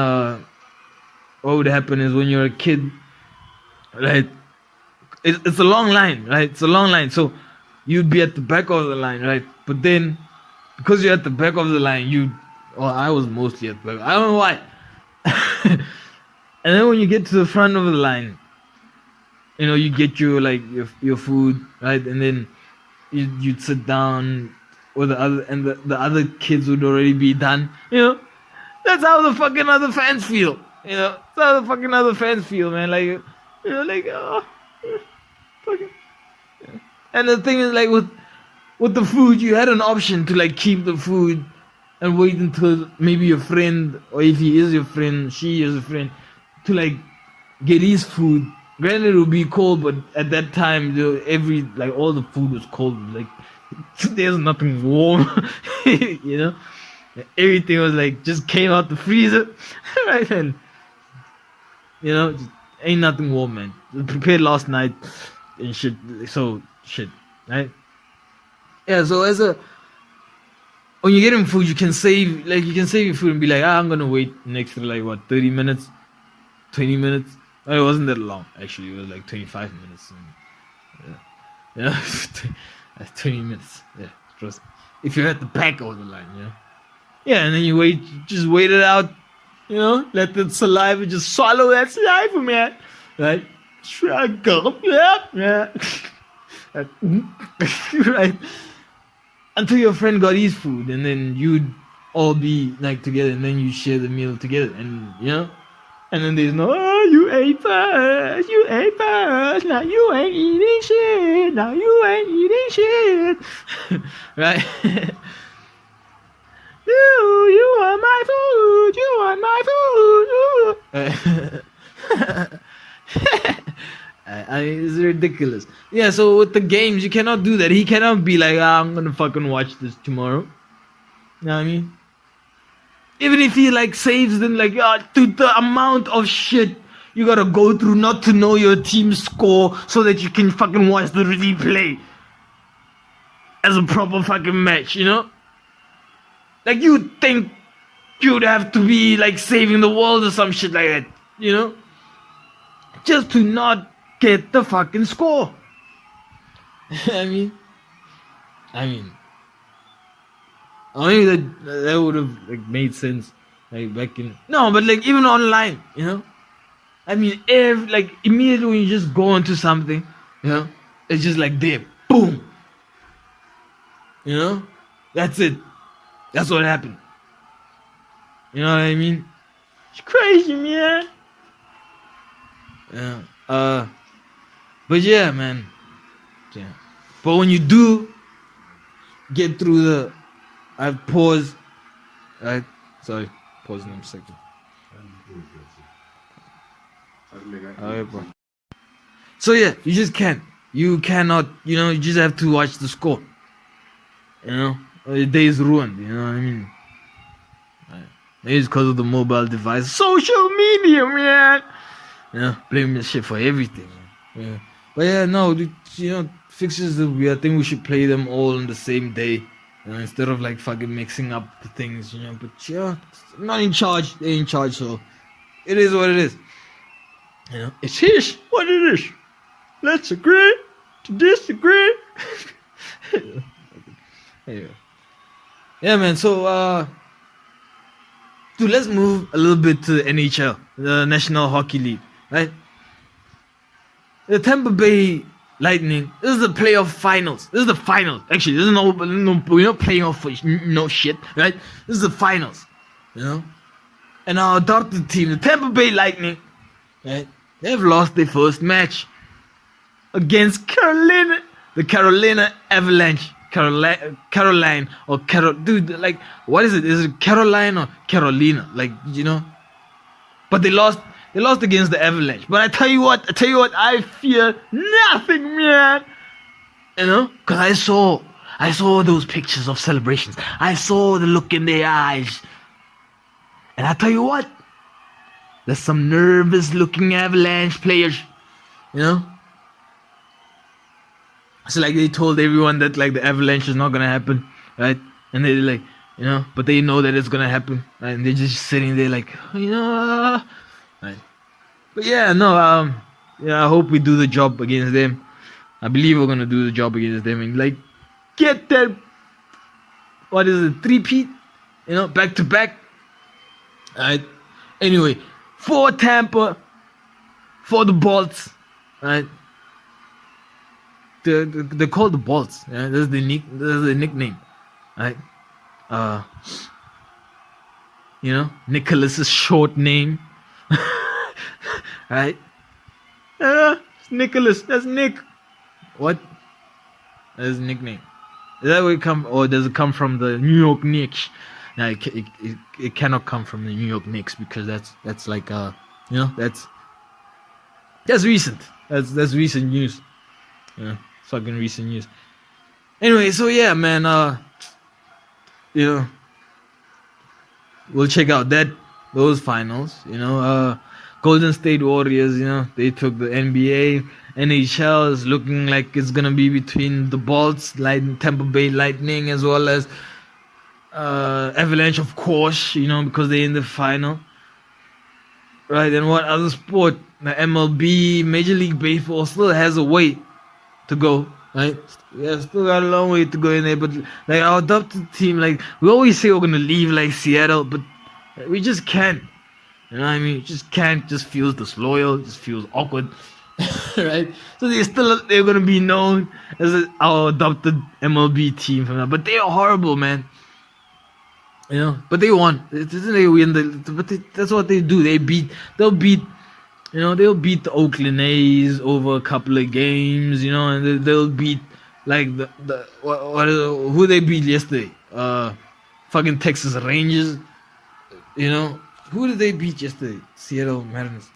what would happen is when you're a kid, right? It's a long line, right? It's a long line, so you'd be at the back of the line, right? But then, because you're at the back of the line, I was mostly at the back. I don't know why. And then when you get to the front of the line, you know, you get your food, right? And then you'd sit down with the other kids would already be done. You know, that's how the fucking other fans feel. You know, that's how the fucking other fans feel, man. Like, you know, like, oh, fucking. Yeah. And the thing is, like, with the food, you had an option to like keep the food and wait until maybe your friend, or if he is your friend, she is a friend, to like get his food. Granted, it would be cold, but at that time, all the food was cold. Like, there's nothing warm, you know. Everything was like just came out the freezer, right? And you know, just ain't nothing warm, man. It was prepared last night and shit. So shit, right? Yeah. So when you're getting food, you can save your food and be like, I'm gonna wait an extra 30 minutes, 20 minutes. Oh, it wasn't that long actually. It was like 25 minutes. And, yeah, 20 minutes. Yeah, trust me. If you're at the back of the line, yeah. Yeah, and then you just wait it out, you know, let the saliva just swallow that saliva, man. Right? Struggle, yeah. Right? Until your friend got his food, and then you'd all be like together, and then you share the meal together, and you know, and then there's no, oh, you ate first, now you ain't eating shit, right? You want my food, I mean, it's ridiculous. Yeah, so with the games, you cannot do that. He cannot be like, I'm gonna fucking watch this tomorrow. You know what I mean? Even if he like saves them, like, dude, the amount of shit you gotta go through not to know your team's score so that you can fucking watch the replay as a proper fucking match, you know? Like, you'd think you'd have to be like saving the world or some shit like that, you know? Just to not get the fucking score. I mean, only that would have like made sense, like back in but like even online, you know. I mean, immediately when you just go onto something, you know, it's just like there, boom. You know, that's it. That's what happened. You know what I mean? It's crazy, man. Yeah. But yeah, man. Yeah. But when you do get through I pause. Right? Sorry. Pausing in a second. Alright, bro. So yeah, you just can't. You cannot, you know, you just have to watch the score. You know? The day is ruined, you know what I mean? Maybe it's because of the mobile device. Social media, man! You know, blame this shit for everything, man. Yeah. But yeah, no, you know, fixtures, I think we should play them all on the same day. You know, instead of like fucking mixing up the things, you know. But yeah, I'm not in charge. They're in charge, so it is what it is. You know, it is what it is. Let's agree to disagree. Anyway. Yeah, man. So, dude, let's move a little bit to the NHL, the National Hockey League, right? The Tampa Bay Lightning. This is the playoff finals. This is the finals. Actually, this is no we're not playing off for no shit, right? This is the finals, you know. And our adopted team, the Tampa Bay Lightning, right? They've lost their first match against the Carolina Avalanche. Caroline or dude, like, what is it? Is it Caroline or Carolina? Like, you know. But they lost against the Avalanche. But I tell you what, I fear nothing, man. You know, because I saw those pictures of celebrations. I saw the look in their eyes. And I tell you what, there's some nervous looking Avalanche players, you know. So like they told everyone that like the Avalanche is not gonna happen, right? And they're like, you know, but they know that it's gonna happen, right? And they're just sitting there like, you know, right? But yeah, no, yeah, I hope we do the job against them. I believe we're gonna do the job against them and like get that, what is it, 3-peat, you know, back to back. Alright. Anyway, for Tampa, for the Bolts, right? They're called the Bolts. Yeah? That's the nickname, right? You know, Nicholas's short name, right? Nicholas. That's Nick. What? That's his nickname. Is that where it come, or does it come from the New York Knicks? No, it cannot come from the New York Knicks because that's like you know, that's recent. That's recent news. Yeah, fucking recent news. Anyway, so yeah, man, you know, we'll check out those finals. You know, Golden State Warriors. You know, they took the NBA. NHL is looking like it's gonna be between the Bolts, Tampa Bay Lightning, as well as Avalanche, of course, you know, because they're in the final, right? And what other sport? The MLB, Major League Baseball still has a way to go, right? Yeah, still got a long way to go in there. But like our adopted team, like we always say we're gonna leave like Seattle, but we just can't. You know what I mean? It just can't. Just feels disloyal. Just feels awkward, right? So they're gonna be known as our adopted MLB team from now. But they are horrible, man. You know, but they won. It isn't they win that's what they do. They'll beat the Oakland A's over a couple of games, you know, and they'll beat like who they beat yesterday? Fucking Texas Rangers. You know, who did they beat yesterday? Seattle Mariners.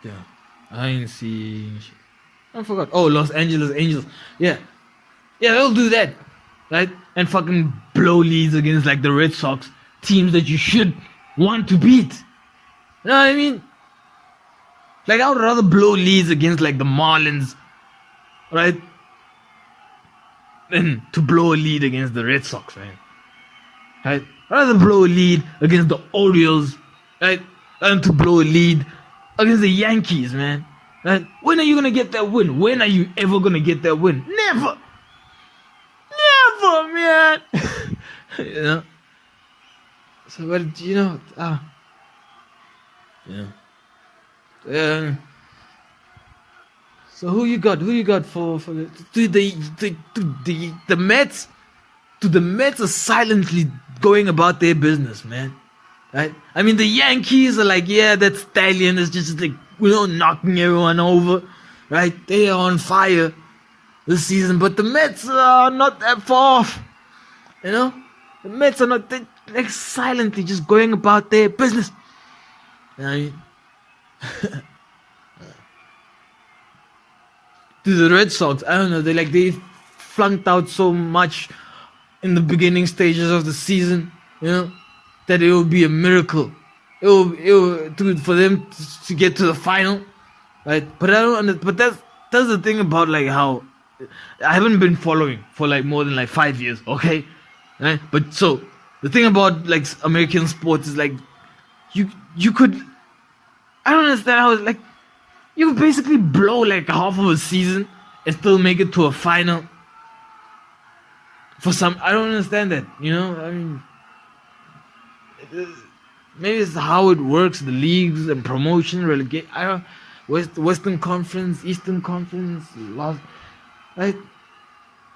Yeah, I ain't seeing shit. I forgot. Oh, Los Angeles Angels. Yeah, they'll do that. Right? And fucking blow leads against like the Red Sox, teams that you should want to beat. You know what I mean? Like I would rather blow leads against like the Marlins, right? Than to blow a lead against the Red Sox, man. Right? I'd rather blow a lead against the Orioles, right? Than to blow a lead against the Yankees, man. Right? When are you gonna get that win? When are you ever gonna get that win? Never! Man. You know. So what you know? Yeah. So who you got? For the Mets? The Mets are silently going about their business, man. Right? I mean, the Yankees are like, yeah, that stallion is just like, you know, knocking everyone over, right? They are on fire this season, but the Mets are not that far off. You know, the Mets are not like silently just going about their business. You know what I mean? To the Red Sox, I don't know. They flunked out so much in the beginning stages of the season. You know, that it will be a miracle. It will for them to get to the final, right? But I don't. But that's the thing about like how. I haven't been following for like more than like 5 years, okay? Right? But so the thing about like American sports is like you could. I don't understand how like you could basically blow like half of a season and still make it to a final. For some, I don't understand that. I mean, maybe it's how it works, the leagues and promotion, relegate. I don't. Western Conference, Eastern Conference, last, right?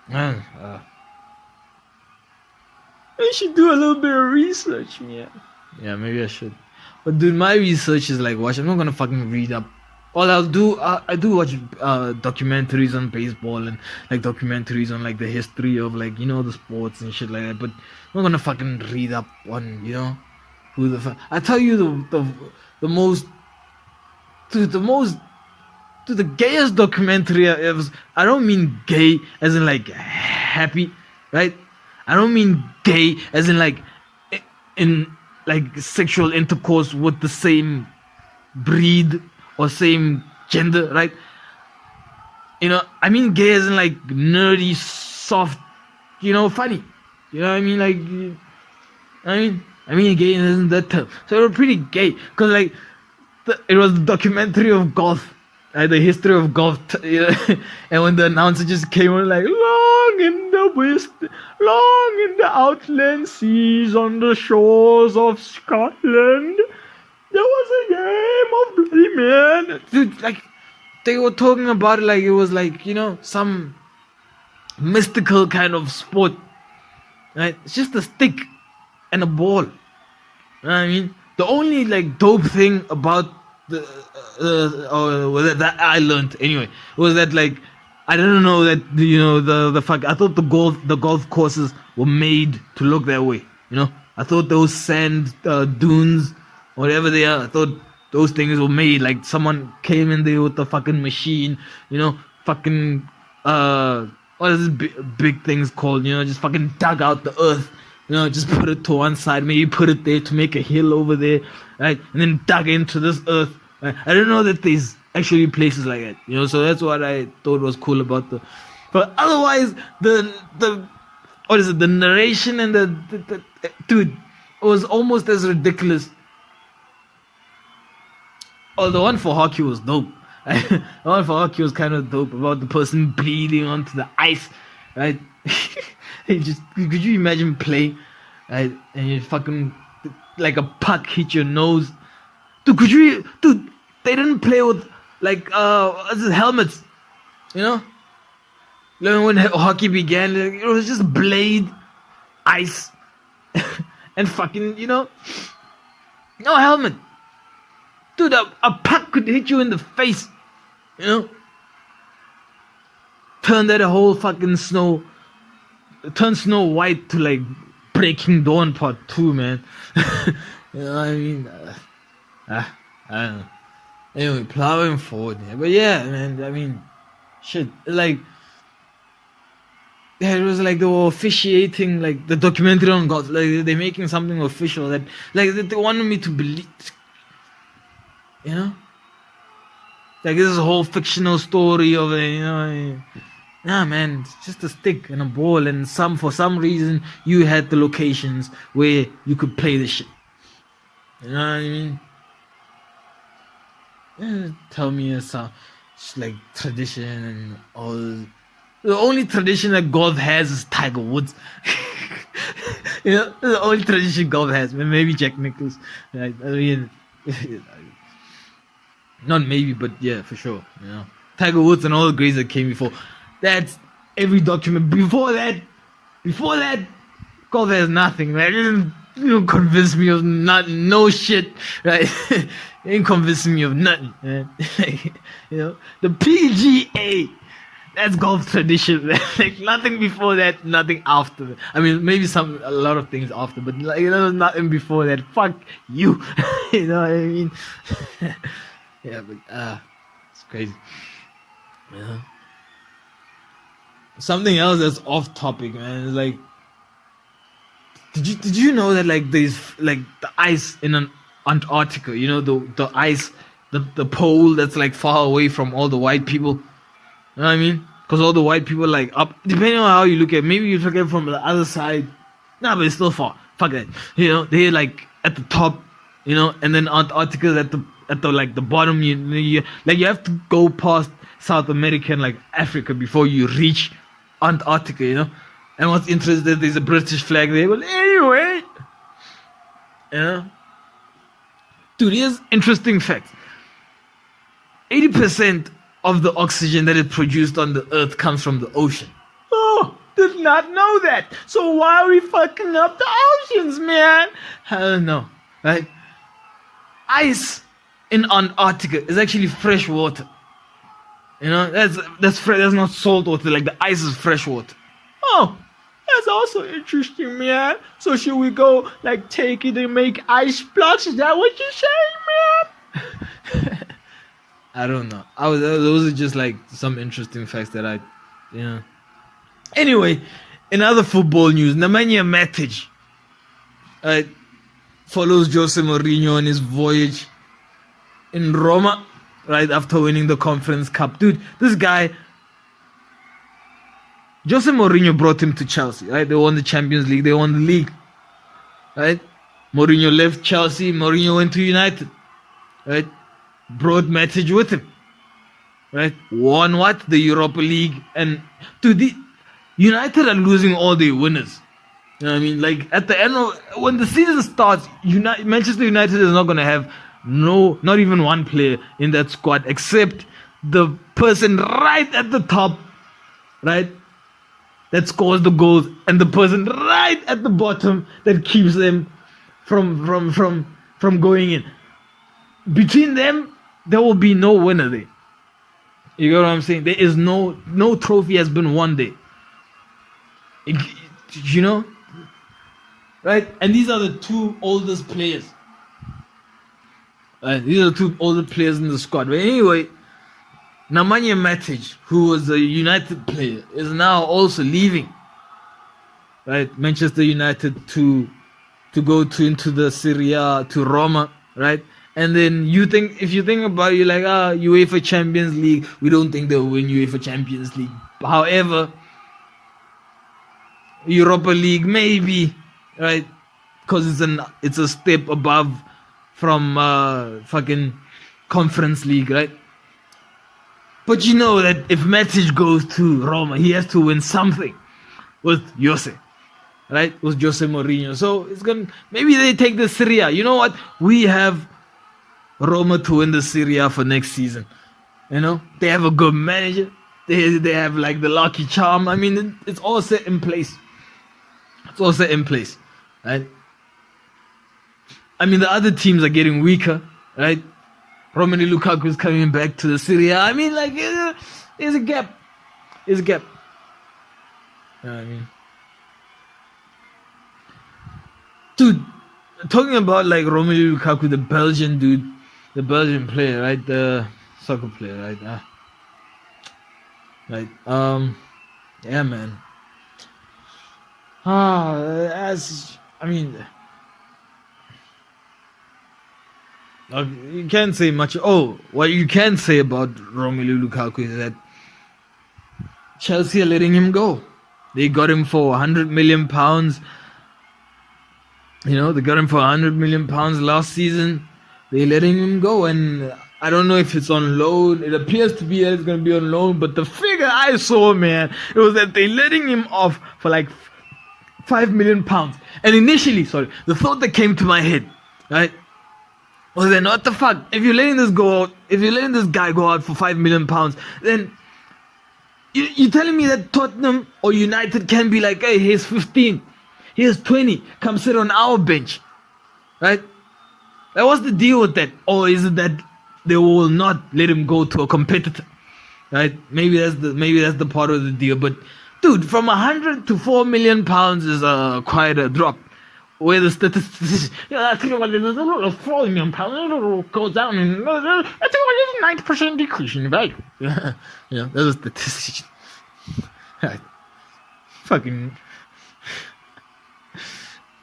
Man, I should do a little bit of research, yeah. Yeah, maybe I should. But dude, my research is like, watch. I'm not gonna fucking read up. All I'll do, I do watch documentaries on baseball and like documentaries on like the history of like the sports and shit like that. But I'm not gonna fucking read up on who the fuck. I tell you the most. To the gayest documentary I ever. I don't mean gay as in like happy, right? I don't mean gay as in like in like sexual intercourse with the same breed or same gender, right? I mean gay as in like nerdy, soft, funny. You know what I mean? Like, I mean gay isn't that term. So they were pretty gay because like. It was the documentary of golf, the history of golf, and when the announcer just came on like, long in the west, long in the outland seas on the shores of Scotland, there was a game of bloody men. Dude, like, they were talking about it like it was like, some mystical kind of sport, right? It's just a stick and a ball. You know what I mean? The only like dope thing about that I learned anyway was that like I didn't know that the fuck. I thought the golf courses were made to look that way. I thought those sand dunes, whatever they are, I thought those things were made like someone came in there with the fucking machine. Fucking what is this big things called? Just fucking dug out the earth. Just put it to one side, maybe put it there to make a hill over there, right? And then dug into this earth. Right? I didn't know that there's actually places like that, so that's what I thought was cool about but otherwise, the narration and the dude, it was almost as ridiculous. Oh, the one for hockey was dope. The one for hockey was kind of dope about the person bleeding onto the ice, right? Could you imagine playing, right? And you fucking like a puck hit your nose, dude. They didn't play with like helmets, When hockey began, it was just blade, ice, and fucking no helmet, dude. A puck could hit you in the face, Turn that whole fucking turn Snow White to like Breaking Dawn Part 2, man. What I mean? I don't know. Anyway, plowing forward here. But yeah, man, I mean, shit. Like, yeah, it was like they were officiating, like, the documentary on golf. Like, they're making something official that, like, they wanted me to believe, Like, this is a whole fictional story of it, Nah, man, it's just a stick and a ball, and for some reason you had the locations where you could play this shit. You know what I mean? Tell me some like tradition and all. The only tradition that golf has is Tiger Woods. The only tradition golf has. Maybe Jack Nicklaus. Right? I mean, not maybe, but yeah, for sure. Tiger Woods and all the greats that came before. That's every document. Before that, golf has nothing, man. You don't convince me of no shit, right? You ain't convincing me of nothing, man. The PGA, that's golf tradition, man. Like nothing before that, nothing after that. I mean, maybe a lot of things after, but like nothing before that. Fuck you, you know what I mean? Yeah, but it's crazy. Something else that's off topic, man, is like, did you know that like there's like the ice in Antarctica, the ice, the pole that's like far away from all the white people, you know what I mean? Because all the white people like up, depending on how you look at it, maybe you look at it from the other side, but it's still far. Fuck that, they're like at the top, you know, and then Antarctica is at the like the bottom. You have to go past South America and like Africa before you reach Antarctica, you know. And what's interesting, there's a British flag there. But anyway, you know, dude, here's interesting facts. 80% of the oxygen that is produced on the Earth comes from the ocean. Oh, did not know that. So why are we fucking up the oceans, man? I don't know, right? Ice in Antarctica is actually fresh water. You know, that's fresh. That's not salt water. Like the ice is fresh water. Oh, that's also interesting, man. So should we go like take it and make ice blocks? Is that what you're saying, man? I don't know. Those are just like some interesting facts that you know. Anyway, in other football news, Nemanja Matic follows Jose Mourinho on his voyage in Roma, right after winning the Conference Cup. Dude, this guy, Jose Mourinho brought him to Chelsea, right? They won the Champions League, they won the league, right? Mourinho left Chelsea, Mourinho went to United, right? Brought Matic with him, right? Won what? The Europa League. And dude, the United are losing all their winners. You know what I mean? Like at the end of when the season starts, Manchester United is not gonna have not even one player in that squad except the person right at the top, right? That scores the goals, and the person right at the bottom that keeps them from going in. Between them, there will be no winner there. You get what I'm saying? There is no trophy has been won there. You know? Right? And these are the two oldest players. These are the two oldest players in the squad. But anyway, Nemanja Matic, who was a United player, is now also leaving, right? Manchester United to go into the Serie A, to Roma, right? And then if you think about it, you're like, UEFA Champions League, we don't think they'll win UEFA Champions League. However, Europa League maybe, right? Because it's a step above from fucking Conference League, right? But you know that if Matic goes to Roma, he has to win something with Jose, right? With Jose Mourinho. So maybe they take the Serie A. You know what? We have Roma to win the Serie A for next season. You know, they have a good manager. They have like the lucky charm. I mean, it's all set in place. It's all set in place, right? I mean, the other teams are getting weaker, right? Romelu Lukaku is coming back to the Serie A. I mean, like, there's a gap. There's a gap. You know what I mean? Dude, talking about like Romelu Lukaku, the Belgian dude, the Belgian player, right? The soccer player, right? Yeah, man. You can't say much. Oh, what you can say about Romelu Lukaku is that Chelsea are letting him go. They got him for 100 million pounds. You know, they got him for 100 million pounds last season. They're letting him go, and I don't know if it's on loan. It appears to be that it's going to be on loan, but the figure I saw, man, it was that they're letting him off for like 5 million pounds. And initially, the thought that came to my head, right, was then what the fuck? If you're letting this guy go out for 5 million pounds, then you're telling me that Tottenham or United can be like, hey, here's 15, here's 20, come sit on our bench, right? Like, what's the deal with that? Or is it that they will not let him go to a competitor, right? Maybe that's the part of the deal. But dude, from 100 to 4 million pounds is quite a drop. Where the statistics, I think about it, there's a lot of 4 million pounds, it goes down, and I think there's a 90% decrease in value. Yeah, that's a statistic. Right. Fucking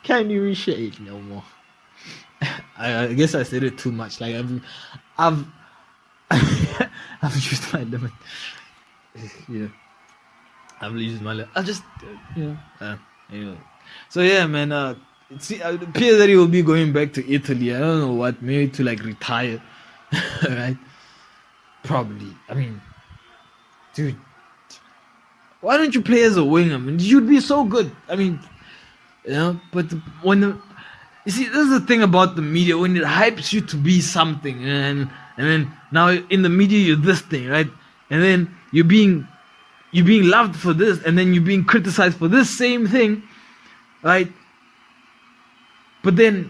can't even shade no more. I guess I said it too much. Like I've used my limit. Yeah, I've used my limit. I just anyway. So yeah, man. it appears that he will be going back to Italy. I don't know what, maybe to like retire, right? Probably. I mean, dude, why don't you play as a winger? I mean, you'd be so good. I mean, but you see, this is the thing about the media, when it hypes you to be something, and then now in the media you're this thing, right? And then you're being loved for this, and then you're being criticized for this same thing, right? But then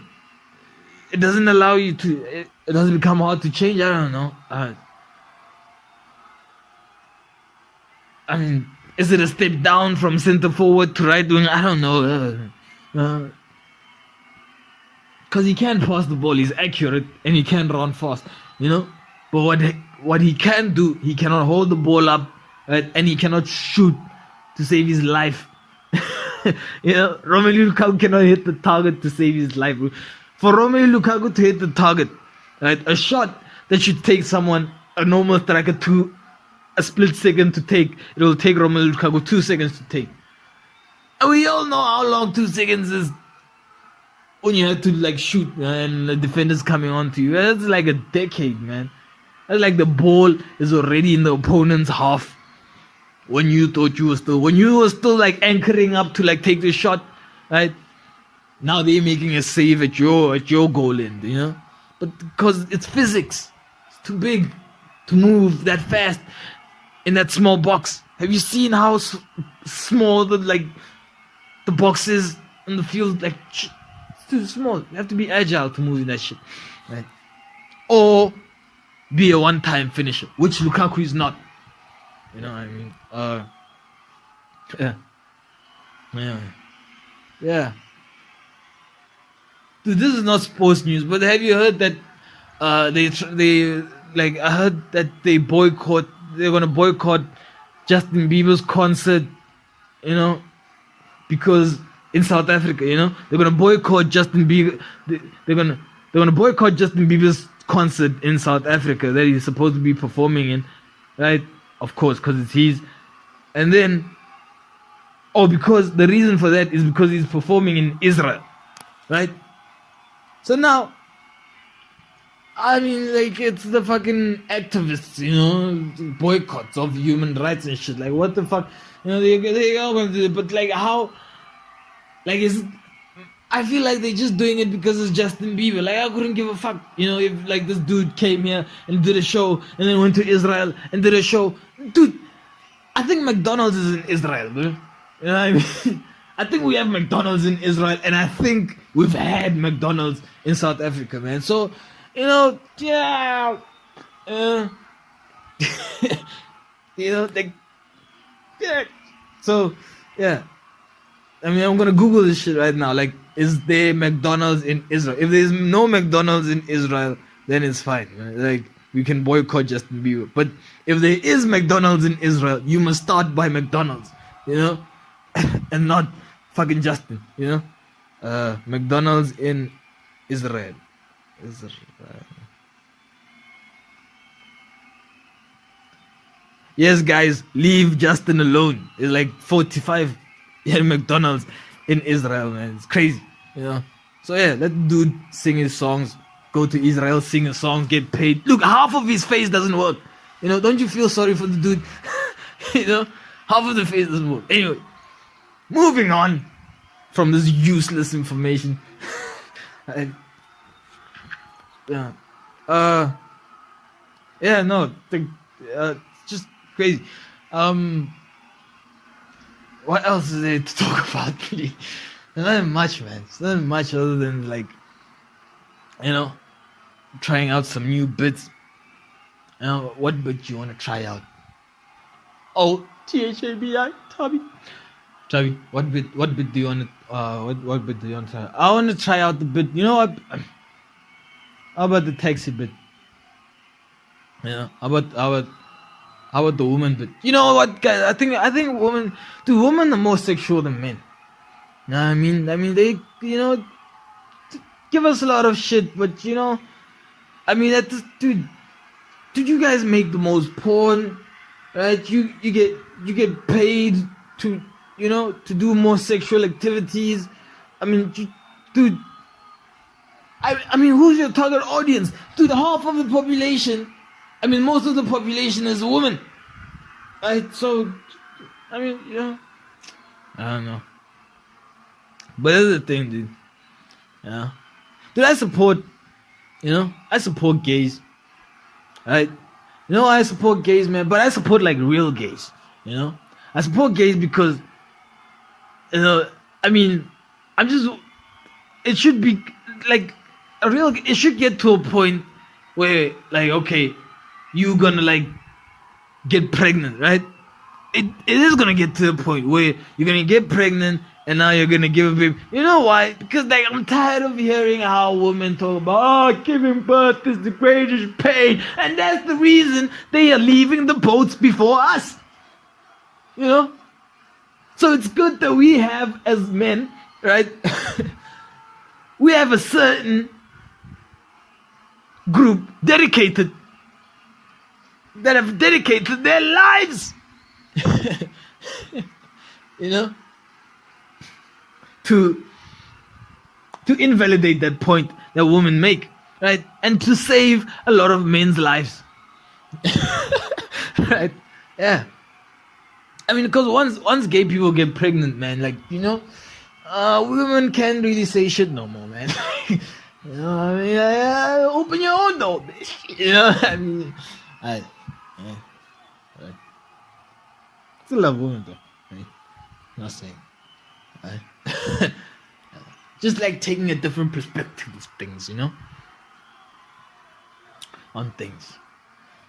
it doesn't allow you to. It doesn't become hard to change. I don't know. I mean, is it a step down from center forward to right wing? I don't know. Because he can pass the ball, he's accurate, and he can run fast, But what he can do, he cannot hold the ball up, right? And he cannot shoot to save his life. Romelu Lukaku cannot hit the target to save his life. For Romelu Lukaku to hit the target, right, a shot that should take someone, a normal striker, to a split second to take, it will take Romelu Lukaku 2 seconds to take. And we all know how long 2 seconds is when you have to like shoot and the defender's coming on to you. That's like a decade, man. That's like the ball is already in the opponent's half when you thought you were still like anchoring up to like take the shot, right? Now they're making a save at your goal end, But because it's physics, it's too big to move that fast in that small box. Have you seen how small the box is in the field? Like, it's too small. You have to be agile to move in that shit, right? Or be a one-time finisher, which Lukaku is not. You know what I mean? Yeah. Dude, this is not sports news, but have you heard that I heard that they're gonna boycott Justin Bieber's concert, because in South Africa, they're gonna boycott Justin Bieber. They're gonna boycott Justin Bieber's concert in South Africa that he's supposed to be performing in, right? Of course, because it's his. And then, because the reason for that is because he's performing in Israel, right? So now, I mean, like, it's the fucking activists, boycotts of human rights and shit. Like, what the fuck? They are going to do it, but like, how? Like, I feel like they're just doing it because it's Justin Bieber. Like, I couldn't give a fuck, if like this dude came here and did a show and then went to Israel and did a show. Dude, I think McDonald's is in Israel, bro. You know what I mean? I think we have McDonald's in Israel, and I think we've had McDonald's in South Africa, man. So, yeah. So, yeah. I mean, I'm gonna Google this shit right now. Like, is there McDonald's in Israel? If there's no McDonald's in Israel, then it's fine. Right? Like, we can boycott Justin Bieber. But if there is McDonald's in Israel, you must start by McDonald's, and not fucking Justin, McDonald's in Israel. Yes, guys, leave Justin alone. It's like 45 McDonald's in Israel, man. It's crazy, So yeah, let the dude sing his songs, go to Israel, sing his songs, get paid. Look, half of his face doesn't work. Don't you feel sorry for the dude? Half of the face doesn't work. Anyway, moving on from this useless information. Just crazy. What else is there to talk about? There's nothing much, man. It's nothing much other than trying out some new bits. What bit do you want to try out? Oh, Thabi, Tabi. What bit do you want to? What bit do you want to try? I want to try out the bit. You know what? How about the taxi bit? How about the woman bit? You know what, guys? I think women are more sexual than men. You know what I mean? They give us a lot of shit, but dude, you guys make the most porn, right? You get paid to do more sexual activities. dude. I mean, who's your target audience? Dude, half of the population, I mean, most of the population is women. Right? So, I mean, I don't know. But that's the thing, dude. Yeah. Dude, I support gays. Right? I support gays, man, but I support like real gays. I support gays because, I mean, it should be like it should get to a point where, like, okay, you gonna like get pregnant, right? It is gonna get to the point where you're gonna get pregnant and now you're gonna give a baby. You know why? Because like I'm tired of hearing how women talk about giving birth is the greatest pain, and that's the reason they are leaving the boats before us. So it's good that we have, as men, right? We have a certain group that have dedicated their lives to invalidate that point that women make, right? And to save a lot of men's lives. Right? Yeah. I mean, because once gay people get pregnant, man, like, women can't really say shit no more, man. I mean, open your own door, bitch. I mean, right. Still love women though, right? Not saying, right? Just like taking a different perspective of things, on things.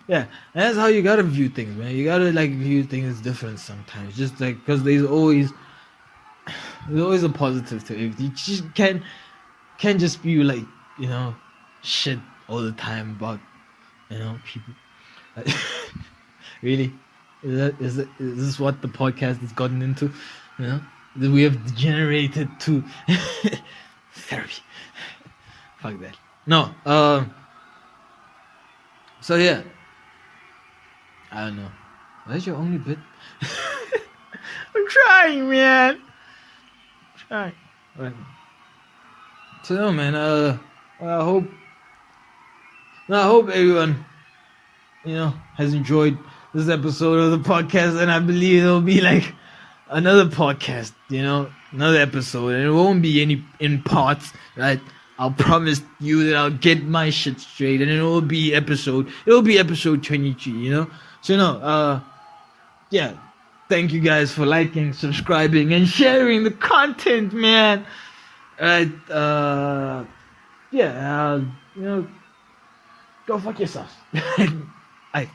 Yeah, and that's how you gotta view things, man. You gotta like view things different sometimes. Just like, because there's always a positive to it. You just can't just be like, shit all the time about, people. Really? Is this what the podcast has gotten into? That we have degenerated to therapy. Fuck that. No. So yeah. I don't know. That's your only bit? I'm trying, man. Right. So no, man. I hope everyone, has enjoyed this episode of the podcast, and I believe there'll be like another podcast, another episode, and it won't be any in parts, right? I'll promise you that I'll get my shit straight, and it'll be episode 23, So yeah. Thank you guys for liking, subscribing, and sharing the content, man. Alright, go fuck yourself. Alright.